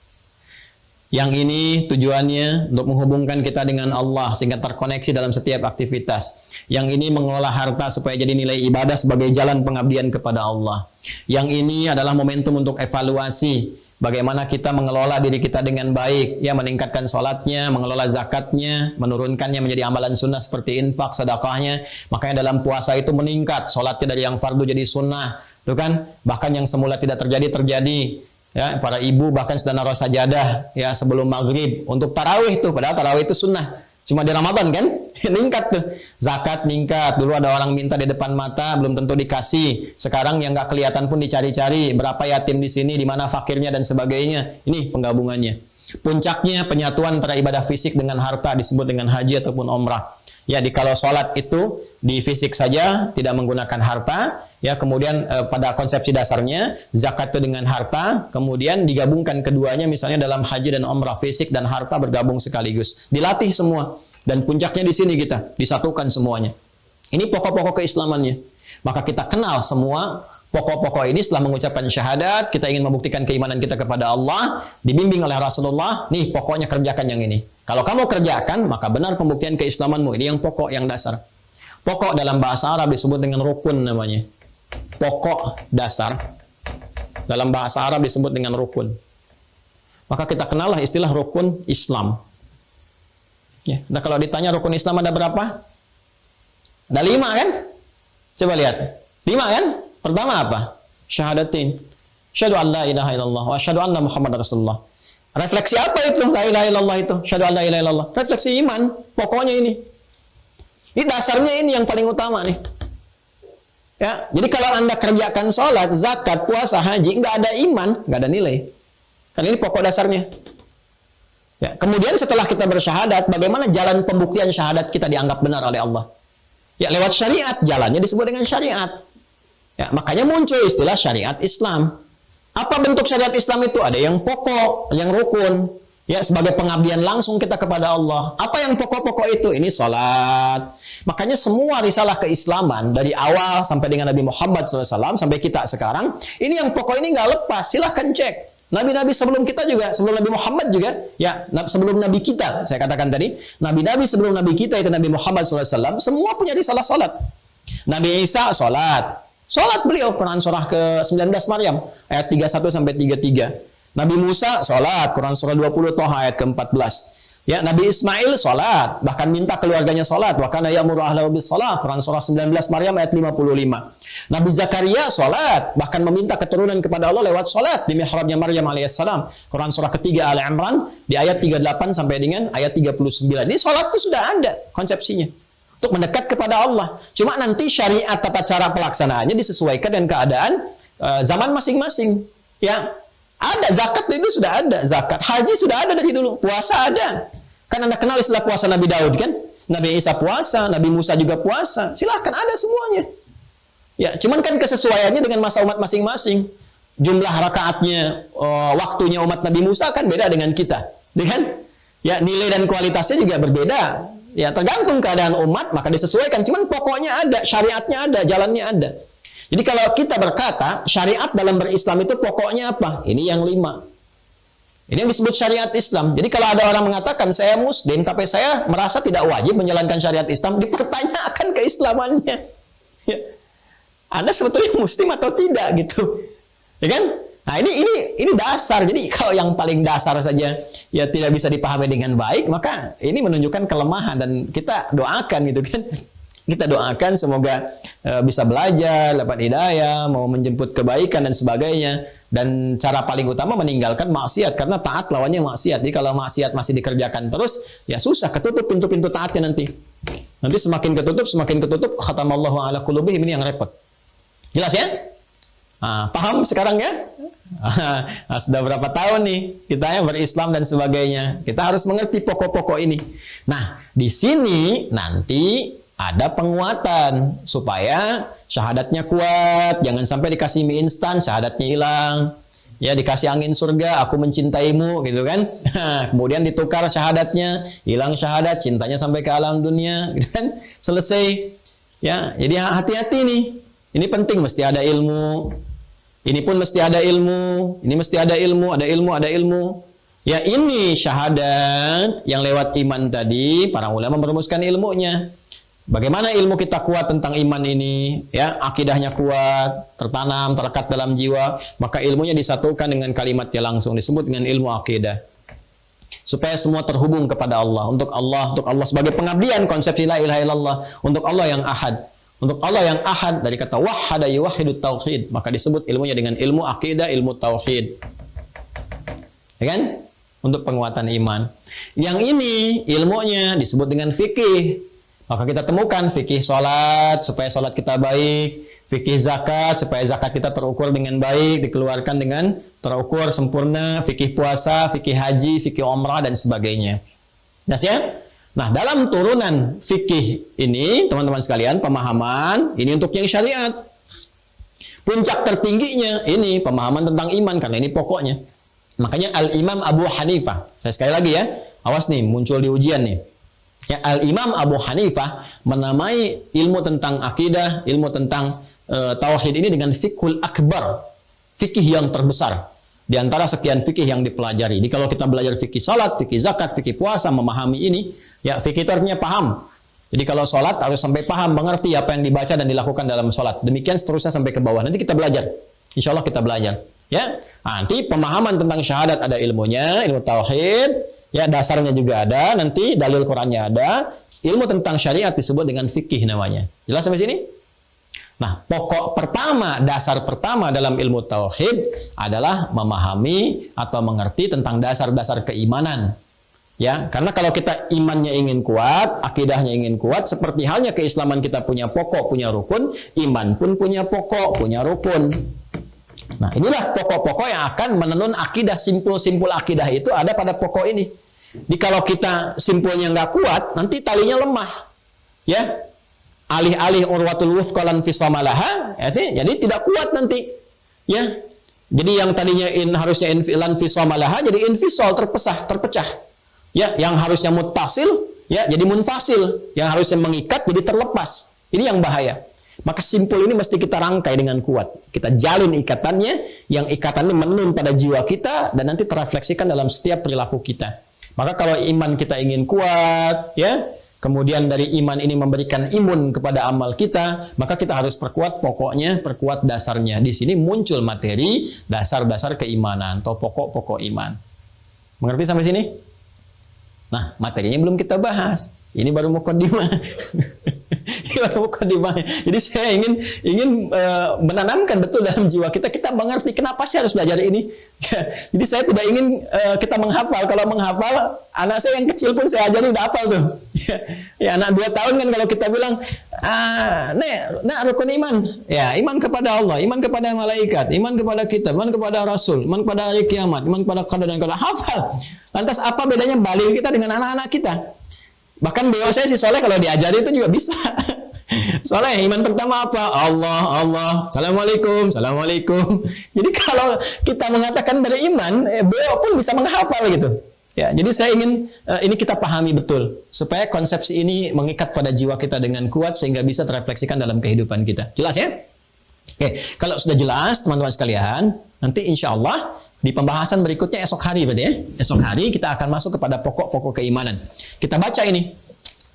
Yang ini tujuannya untuk menghubungkan kita dengan Allah sehingga terkoneksi dalam setiap aktivitas. Yang ini mengelola harta supaya jadi nilai ibadah sebagai jalan pengabdian kepada Allah. Yang ini adalah momentum untuk evaluasi bagaimana kita mengelola diri kita dengan baik, ya, meningkatkan sholatnya, mengelola zakatnya, menurunkannya menjadi amalan sunnah seperti infak, sedekahnya. Makanya dalam puasa itu meningkat, sholatnya dari yang fardu jadi sunnah, tuh kan? Bahkan yang semula tidak terjadi. Ya, para ibu bahkan sudah naruh sajadah ya sebelum maghrib untuk tarawih tuh, padahal tarawih itu sunnah cuma di Ramadan kan. Meningkat tuh, zakat meningkat. Dulu ada orang minta di depan mata belum tentu dikasih, sekarang yang nggak kelihatan pun dicari-cari, berapa yatim di sini, di mana fakirnya dan sebagainya. Ini penggabungannya. Puncaknya penyatuan antara ibadah fisik dengan harta disebut dengan haji ataupun umrah. Ya, kalau sholat itu di fisik saja tidak menggunakan harta, Ya, kemudian pada konsepsi dasarnya zakat itu dengan harta, kemudian digabungkan keduanya misalnya dalam haji dan umrah, fisik dan harta bergabung sekaligus. Dilatih semua dan puncaknya di sini kita disatukan semuanya. Ini pokok-pokok keislamannya. Maka kita kenal semua pokok-pokok ini setelah mengucapkan syahadat, kita ingin membuktikan keimanan kita kepada Allah, dibimbing oleh Rasulullah, nih pokoknya kerjakan yang ini. Kalau kamu kerjakan, maka benar pembuktian keislamanmu. Ini yang pokok, yang dasar. Pokok dalam bahasa Arab disebut dengan rukun namanya. Pokok dasar dalam bahasa Arab disebut dengan rukun. Maka kita kenallah istilah rukun Islam. Ya, nah kalau ditanya rukun Islam ada berapa? Ada 5 kan? Coba lihat. 5 kan? Pertama apa? Syahadatin. Syahadu an la ilaha illallah wa syahadu anna Muhammad Rasulullah. Refleksi apa itu? La ilaha illallah itu. Syahadu an la ilaha illallah. Refleksi iman. Pokoknya ini. Ini dasarnya ini yang paling utama nih. Ya, jadi kalau Anda kerjakan sholat, zakat, puasa, haji, nggak ada iman, nggak ada nilai. Karena ini pokok dasarnya. Ya, kemudian setelah kita bersyahadat, bagaimana jalan pembuktian syahadat kita dianggap benar oleh Allah? Ya, lewat syariat, jalannya disebut dengan syariat. Ya, makanya muncul istilah syariat Islam. Apa bentuk syariat Islam itu? Ada yang pokok, yang rukun. Ya, sebagai pengabdian langsung kita kepada Allah. Apa yang pokok-pokok itu? Ini salat. Makanya semua risalah keislaman dari awal sampai dengan Nabi Muhammad SAW sampai kita sekarang, ini yang pokok ini nggak lepas. Silahkan cek. Nabi-nabi sebelum kita juga, sebelum Nabi Muhammad juga, ya sebelum Nabi kita, saya katakan tadi, Nabi-nabi sebelum Nabi kita itu Nabi Muhammad SAW, semua punya risalah salat. Nabi Isa salat. Salat beliau, Quran surah ke-19 Maryam, ayat 31 sampai 33. Nabi Musa salat, Quran surah 20 Toha ayat ke-14. Ya, Nabi Ismail salat, bahkan minta keluarganya salat. Wa kana ya'muru ahlahu bis-shalah, Quran surah 19 Maryam ayat 55. Nabi Zakaria salat, bahkan meminta keturunan kepada Allah lewat salat di mihrabnya Maryam alaihissalam. Quran surah ketiga Ali Imran di ayat 38 sampai dengan ayat 39. Ini salat itu sudah ada konsepsinya untuk mendekat kepada Allah. Cuma nanti syariat tata cara pelaksanaannya disesuaikan dengan keadaan zaman masing-masing. Ya. Ada zakat itu sudah ada, zakat haji sudah ada dari dulu, puasa ada. Kan Anda kenal istilah puasa Nabi Daud kan? Nabi Isa puasa, Nabi Musa juga puasa. Silahkan ada semuanya. Ya, cuman kan kesesuaiannya dengan masa umat masing-masing. Jumlah rakaatnya, waktunya umat Nabi Musa kan beda dengan kita, kan? Ya, nilai dan kualitasnya juga berbeda. Ya, tergantung keadaan umat maka disesuaikan. Cuman pokoknya ada, syariatnya ada, jalannya ada. Jadi kalau kita berkata syariat dalam berislam itu pokoknya apa? Ini yang 5. Ini yang disebut syariat Islam. Jadi kalau ada orang mengatakan saya Muslim tapi saya merasa tidak wajib menjalankan syariat Islam, dipertanyakan keislamannya. Ya. Anda sebetulnya Muslim atau tidak gitu, ya kan? Nah ini dasar. Jadi kalau yang paling dasar saja ya tidak bisa dipahami dengan baik, maka ini menunjukkan kelemahan dan kita doakan gitu kan. Kita doakan semoga bisa belajar, dapat hidayah, mau menjemput kebaikan dan sebagainya. Dan cara paling utama meninggalkan maksiat, karena taat lawannya maksiat. Jadi kalau maksiat masih dikerjakan terus, ya susah, ketutup pintu-pintu taatnya nanti. Nanti semakin ketutup, khatamallahu ala qulubihim, ini yang repot. Jelas ya? Nah, paham sekarang ya? Nah, sudah berapa tahun nih kita yang berislam dan sebagainya. Kita harus mengerti pokok-pokok ini. Nah, di sini nanti ada penguatan supaya syahadatnya kuat, jangan sampai dikasih mie instan syahadatnya hilang. Ya, dikasih angin surga, aku mencintaimu gitu kan. Kemudian ditukar syahadatnya, hilang syahadat, cintanya sampai ke alam dunia gitu kan. Selesai. Ya, jadi hati-hati nih. Ini penting, mesti ada ilmu. Ini pun mesti ada ilmu. Ini mesti ada ilmu, ada ilmu. Ya, ini syahadat yang lewat iman tadi, para ulama merumuskan ilmunya. Bagaimana ilmu kita kuat tentang iman ini, ya, akidahnya kuat, tertanam, terekat dalam jiwa, maka ilmunya disatukan dengan kalimatnya langsung, disebut dengan ilmu akidah. Supaya semua terhubung kepada Allah, untuk Allah sebagai pengabdian, konsepsi la ilaha illallah, untuk Allah yang ahad. Untuk Allah yang ahad dari kata wahhada yuwahhidut tauhid, maka disebut ilmunya dengan ilmu akidah, ilmu tauhid. Ya kan? Untuk penguatan iman. Yang ini ilmunya disebut dengan fikih. Maka kita temukan fikih salat supaya salat kita baik, fikih zakat supaya zakat kita terukur dengan baik, dikeluarkan dengan terukur sempurna, fikih puasa, fikih haji, fikih umrah dan sebagainya. Jelas ya? Nah, dalam turunan fikih ini, teman-teman sekalian, pemahaman ini untuk yang syariat. Puncak tertingginya ini pemahaman tentang iman, karena ini pokoknya. Makanya Al-Imam Abu Hanifah, saya sekali lagi ya, awas nih muncul di ujian nih. Ya, Al-Imam Abu Hanifah menamai ilmu tentang akidah, ilmu tentang tauhid ini dengan fiqhul akbar, fikih yang terbesar di antara sekian fikih yang dipelajari. Jadi kalau kita belajar fikih salat, fikih zakat, fikih puasa, memahami ini, ya fikih itu artinya paham. Jadi kalau sholat harus sampai paham, mengerti apa yang dibaca dan dilakukan dalam sholat. Demikian seterusnya sampai ke bawah. Nanti kita belajar. Insya Allah kita belajar. Ya, nanti pemahaman tentang syahadat ada ilmunya, ilmu tauhid. Ya, dasarnya juga ada. Nanti dalil Qurannya ada. Ilmu tentang syariat disebut dengan fikih namanya. Jelas sampai sini? Nah, pokok pertama, dasar pertama dalam ilmu tauhid adalah memahami atau mengerti tentang dasar-dasar keimanan. Ya, karena kalau kita imannya ingin kuat, akidahnya ingin kuat, seperti halnya keislaman kita punya pokok, punya rukun, iman pun punya pokok, punya rukun. Nah, inilah pokok-pokok yang akan menenun akidah. Simpul-simpul akidah itu ada pada pokok ini. Jadi kalau kita simpulnya nggak kuat, nanti talinya lemah. Ya, alih-alih urwatul wufqalan fisamalaha, jadi tidak kuat nanti. Ya, jadi yang tadinya harusnya infilan fisamalaha, jadi infisal, terpecah. Ya, yang harusnya muttasil, ya jadi munfasil. Yang harusnya mengikat jadi terlepas. Ini yang bahaya. Maka simpul ini mesti kita rangkai dengan kuat. Kita jalin ikatannya, yang ikatannya menenun pada jiwa kita dan nanti terrefleksikan dalam setiap perilaku kita. Maka kalau iman kita ingin kuat, ya, kemudian dari iman ini memberikan imun kepada amal kita, maka kita harus perkuat pokoknya, perkuat dasarnya. Di sini muncul materi dasar-dasar keimanan atau pokok-pokok iman. Mengerti sampai sini? Nah, materinya belum kita bahas. Ini baru mukadimah. Ini baru mukadimah. Jadi saya ingin menanamkan betul dalam jiwa kita mengerti kenapa sih harus belajar ini. Jadi saya tidak ingin kita menghafal. Kalau menghafal, anak saya yang kecil pun saya ajari udah hafal tuh. Ya, anak 2 tahun kan kalau kita bilang, Nek, rukun iman. Ya, iman kepada Allah, iman kepada malaikat, iman kepada kitab, iman kepada Rasul, iman kepada hari kiamat, iman kepada qadar dan qadar. Hafal. Lantas apa bedanya baligh kita dengan anak-anak kita? Bahkan beliau saya si Soleh kalau diajari itu juga bisa. Soleh, iman pertama apa? Allah. Assalamualaikum. Jadi kalau kita mengatakan beriman, beliau pun bisa menghafal gitu. Ya, jadi saya ingin ini kita pahami betul supaya konsepsi ini mengikat pada jiwa kita dengan kuat sehingga bisa terrefleksikan dalam kehidupan kita. Jelas ya? Oke, kalau sudah jelas teman-teman sekalian, nanti insya Allah di pembahasan berikutnya esok hari berarti ya. Esok hari kita akan masuk kepada pokok-pokok keimanan. Kita baca ini.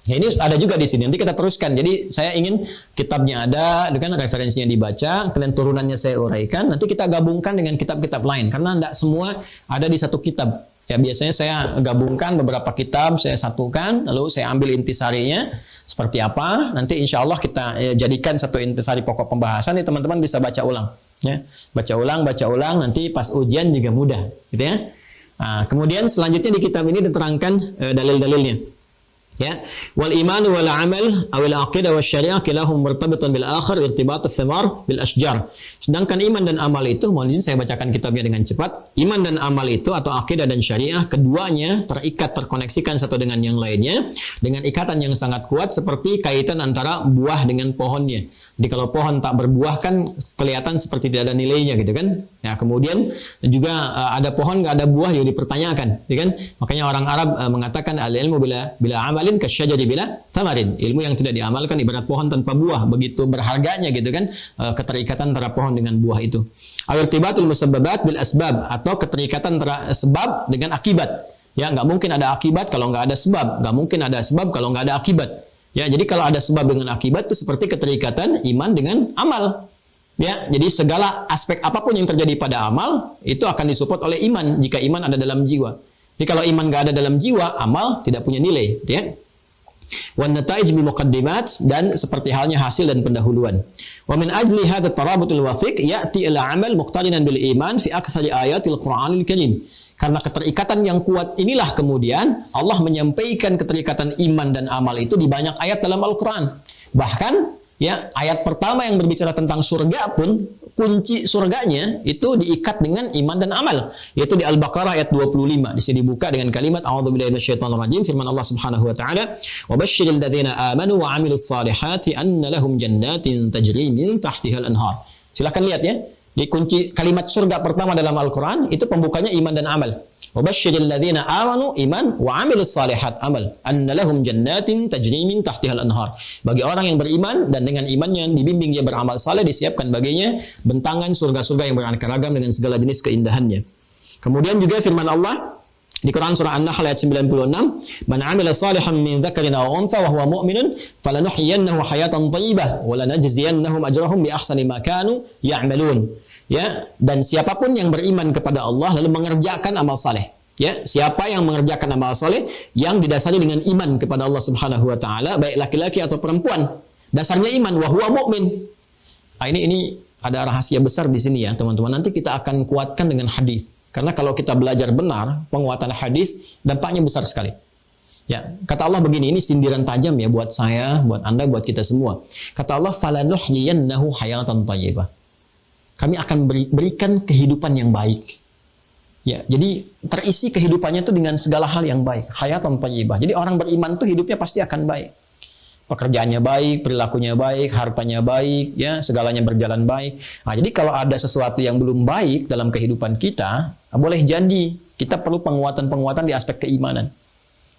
Ya, ini ada juga di sini. Nanti kita teruskan. Jadi saya ingin kitabnya ada, dengan referensinya dibaca, kalian turunannya saya uraikan. Nanti kita gabungkan dengan kitab-kitab lain karena tidak semua ada di satu kitab. Ya, biasanya saya gabungkan beberapa kitab, saya satukan, lalu saya ambil intisarinya seperti apa. Nanti insya Allah kita jadikan satu intisari pokok pembahasan. Nih teman-teman bisa baca ulang. Ya, baca ulang, nanti pas ujian juga mudah, gitu ya. Nah, kemudian selanjutnya di kitab ini diterangkan dalil-dalilnya. Ya, wal iman wal amal awil aqidah was syariah kilahum murtabitan bil akhir irtibat ats-thamar bil ashjar. Sedangkan iman dan amal itu, mohon izin saya bacakan kitabnya dengan cepat. Iman dan amal itu atau akidah dan syariah keduanya terikat, terkoneksikan satu dengan yang lainnya dengan ikatan yang sangat kuat seperti kaitan antara buah dengan pohonnya. Jadi kalau pohon tak berbuah kan kelihatan seperti tidak ada nilainya gitu kan. Ya, kemudian juga ada pohon nggak ada buah ya dipertanyakan, gitu kan? Makanya orang Arab mengatakan al-ilmu bila amalin kasyajari bila thamarin. Ilmu yang tidak diamalkan ibarat pohon tanpa buah, begitu berharganya gitu kan keterikatan antara pohon dengan buah itu. Al-irtibatul musabbabat bil asbab atau keterikatan antara sebab dengan akibat. Ya, nggak mungkin ada akibat kalau nggak ada sebab, nggak mungkin ada sebab kalau nggak ada akibat. Ya, jadi kalau ada sebab dengan akibat itu seperti keterikatan iman dengan amal. Ya, jadi segala aspek apapun yang terjadi pada amal itu akan disupport oleh iman jika iman ada dalam jiwa. Jadi kalau iman nggak ada dalam jiwa, amal tidak punya nilai, ya. Wan nataij bil muqaddimat, dan seperti halnya hasil dan pendahuluan. Wa min ajli hadha tarabutul wathiq ya'ti ila amal muqtarinan bil iman fi aktsari ayatil Qur'anil Karim. Karena keterikatan yang kuat inilah kemudian Allah menyampaikan keterikatan iman dan amal itu di banyak ayat dalam Al-Quran. Bahkan ya ayat pertama yang berbicara tentang surga pun kunci surganya itu diikat dengan iman dan amal, yaitu di Al-Baqarah ayat 25. Di sini dibuka dengan kalimat a'udzubillahi minasyaitonirrajim, firman Allah Subhanahu wa taala, "Wa basyiril ladzina amanu wa 'amilus salihati anna lahum jannatin tajri min tahtihal anhar." Silahkan lihat ya. Di kunci kalimat surga pertama dalam Al-Quran, itu pembukanya iman dan amal. وَبَشِّرِ الَّذِينَ آمَنُوا iman wa amilus salihat amal anna lahum jannatin tajri min tahtihal anhar. Bagi orang yang beriman dan dengan imannya dibimbing dia beramal saleh, disiapkan baginya bentangan surga-surga yang beraneka ragam dengan segala jenis keindahannya. Kemudian juga firman Allah di Quran surah An-Nahl ayat 96, "Man 'amila salihan min dzakarin aw untha wa huwa mu'minun falanuhyiyannahu hayatan thayyibah wa lanajziyannahum ajrahum bi ahsani ma kanu ya'malun." Ya, dan siapapun yang beriman kepada Allah lalu mengerjakan amal saleh. Ya, siapa yang mengerjakan amal saleh yang didasari dengan iman kepada Allah Subhanahu wa taala, baik laki-laki atau perempuan, dasarnya iman, wa huwa mu'min. Nah, ini ada rahasia besar di sini ya, teman-teman. Nanti kita akan kuatkan dengan hadis. Karena kalau kita belajar benar penguatan hadis, dampaknya besar sekali. Ya, kata Allah begini, ini sindiran tajam ya buat saya, buat Anda, buat kita semua. Kata Allah, "Falanuhyiyannahu hayatan thayyibah." Kami akan berikan kehidupan yang baik. Ya, jadi terisi kehidupannya itu dengan segala hal yang baik, hayatan thayyibah. Jadi orang beriman itu hidupnya pasti akan baik. Pekerjaannya baik, perilakunya baik, hartanya baik, ya, segalanya berjalan baik. Nah, jadi kalau ada sesuatu yang belum baik dalam kehidupan kita, boleh jadi kita perlu penguatan-penguatan di aspek keimanan.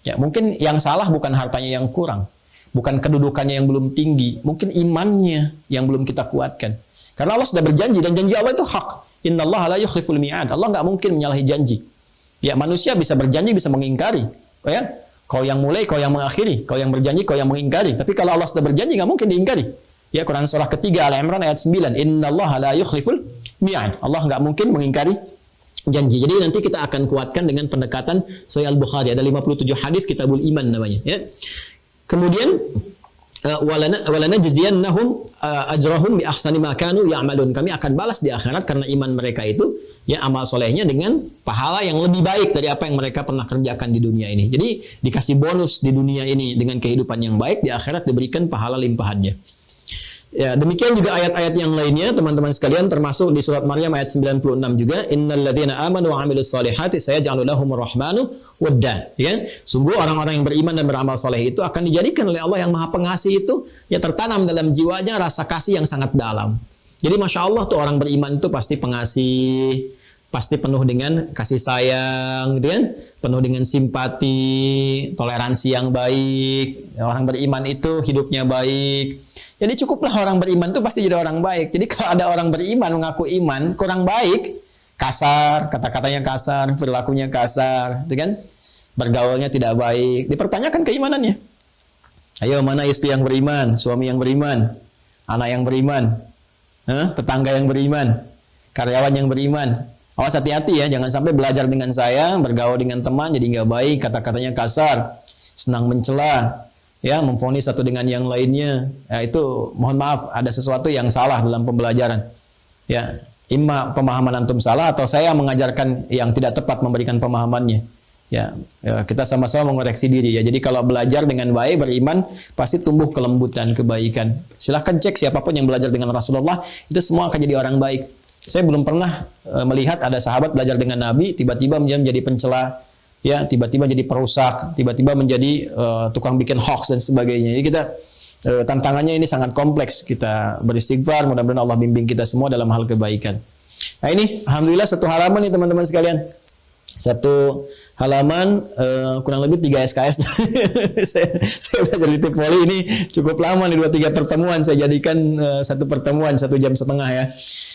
Ya, mungkin yang salah bukan hartanya yang kurang, bukan kedudukannya yang belum tinggi, mungkin imannya yang belum kita kuatkan. Karena Allah sudah berjanji, dan janji Allah itu hak. Innallaha la yukhliful mi'ad. Allah nggak mungkin menyalahi janji. Ya, manusia bisa berjanji, bisa mengingkari. Ya, kau yang mulai, kau yang mengakhiri. Kau yang berjanji, kau yang mengingkari. Tapi kalau Allah sudah berjanji, nggak mungkin diingkari. Ya, Quran surah ketiga Al-Imran ayat 9. Innallaha la yukhliful mi'ad. Allah nggak mungkin mengingkari janji. Jadi nanti kita akan kuatkan dengan pendekatan Sahih Al-Bukhari. Ada 57 hadis kitabul iman namanya. Ya. Kemudian walanajziyannahum ajrahum bi ahsani ma kanu ya'malun. Kami akan balas di akhirat karena iman mereka itu, ya, amal solehnya dengan pahala yang lebih baik dari apa yang mereka pernah kerjakan di dunia ini. Jadi dikasih bonus di dunia ini dengan kehidupan yang baik, di akhirat diberikan pahala limpahannya. Ya, demikian juga ayat-ayat yang lainnya teman-teman sekalian, termasuk di surat Maryam ayat 96 juga, innalladzina amanu wa 'amilus solihati sayaj'alu lahumur rahmanu wadda. Ya, sungguh orang-orang yang beriman dan beramal soleh itu akan dijadikan oleh Allah yang Maha Pengasih itu, ya, tertanam dalam jiwanya rasa kasih yang sangat dalam. Jadi Masya Allah tuh orang beriman itu pasti pengasih, pasti penuh dengan kasih sayang, gitu kan? Penuh dengan simpati, toleransi yang baik. Orang beriman itu hidupnya baik. Jadi cukuplah orang beriman itu pasti jadi orang baik. Jadi kalau ada orang beriman mengaku iman kurang baik, kasar, kata-katanya kasar, perilakunya kasar, gitu kan? Bergaulnya tidak baik, dipertanyakan keimanannya. Ayo, mana istri yang beriman, suami yang beriman, anak yang beriman, tetangga yang beriman, karyawan yang beriman. Awas, hati-hati ya, jangan sampai belajar dengan saya, bergaul dengan teman jadi nggak baik, kata-katanya kasar, senang mencela, ya, memvonis satu dengan yang lainnya. Ya, itu mohon maaf, ada sesuatu yang salah dalam pembelajaran. Ya, imma pemahaman antum salah atau saya mengajarkan yang tidak tepat memberikan pemahamannya. Ya, kita sama-sama mengoreksi diri ya. Jadi kalau belajar dengan baik, beriman, pasti tumbuh kelembutan, kebaikan. Silahkan cek siapapun yang belajar dengan Rasulullah, itu semua akan jadi orang baik. Saya belum pernah melihat ada sahabat belajar dengan Nabi, tiba-tiba menjadi pencela, ya, tiba-tiba jadi perusak, tiba-tiba menjadi tukang bikin hoax dan sebagainya. Jadi kita tantangannya ini sangat kompleks. Kita beristighfar, mudah-mudahan Allah bimbing kita semua dalam hal kebaikan. Nah, ini alhamdulillah satu halaman nih teman-teman sekalian. Satu halaman kurang lebih 3 SKS. saya belajar di Tipoli ini cukup lama nih, 2-3 pertemuan saya jadikan satu pertemuan 1,5 jam ya.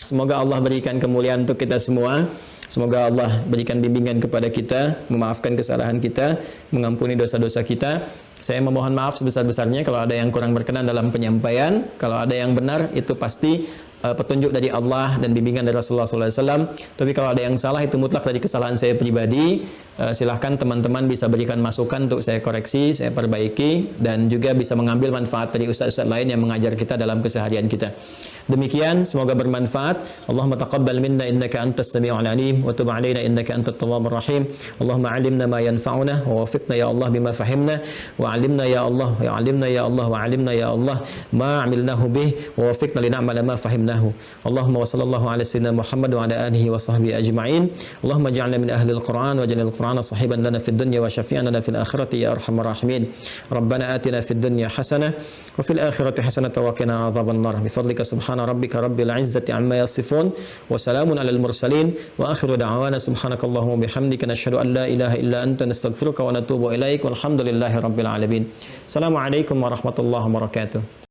Semoga Allah berikan kemuliaan untuk kita semua. Semoga Allah berikan bimbingan kepada kita, memaafkan kesalahan kita, mengampuni dosa-dosa kita. Saya memohon maaf sebesar-besarnya kalau ada yang kurang berkenan dalam penyampaian. Kalau ada yang benar, itu pasti petunjuk dari Allah dan bimbingan dari Rasulullah SAW. Tapi kalau ada yang salah, itu mutlak dari kesalahan saya pribadi. Silahkan teman-teman bisa berikan masukan untuk saya koreksi, saya perbaiki, dan juga bisa mengambil manfaat dari ustaz-ustaz lain yang mengajar kita dalam keseharian kita. Demikian, semoga bermanfaat. Allahumma taqabbal minna innaka antas sami'ul alim wa tub 'alaina innaka antat tawwabur rahim. Allahumma 'allimna ma yanfa'una wa waffiqna ya Allah bima fahimna wa 'allimna ya Allah wa 'allimna ya Allah wa 'allimna ya Allah ma 'amilnahu bih wa waffiqna lin'amala ma fahimna تمناه. اللهم وصلى الله على سيدنا محمد وعلى آله وصحبه أجمعين. اللهم اجعلنا من أهل القرآن واجعل القرآن صاحبا لنا في الدنيا وشفيعا لنا في الآخرة يا أرحم الراحمين. ربنا آتنا في الدنيا حسنة وفي الآخرة حسنة وقنا عذاب النار بفضلك سبحان ربك رب العزة عما يصفون وسلام على المرسلين وآخر دعوانا سبحانك اللهم وبحمدك نشهد أن لا إله إلا أنت نستغفرك ونتوب إليك والحمد لله رب العالمين. السلام عليكم ورحمة الله وبركاته.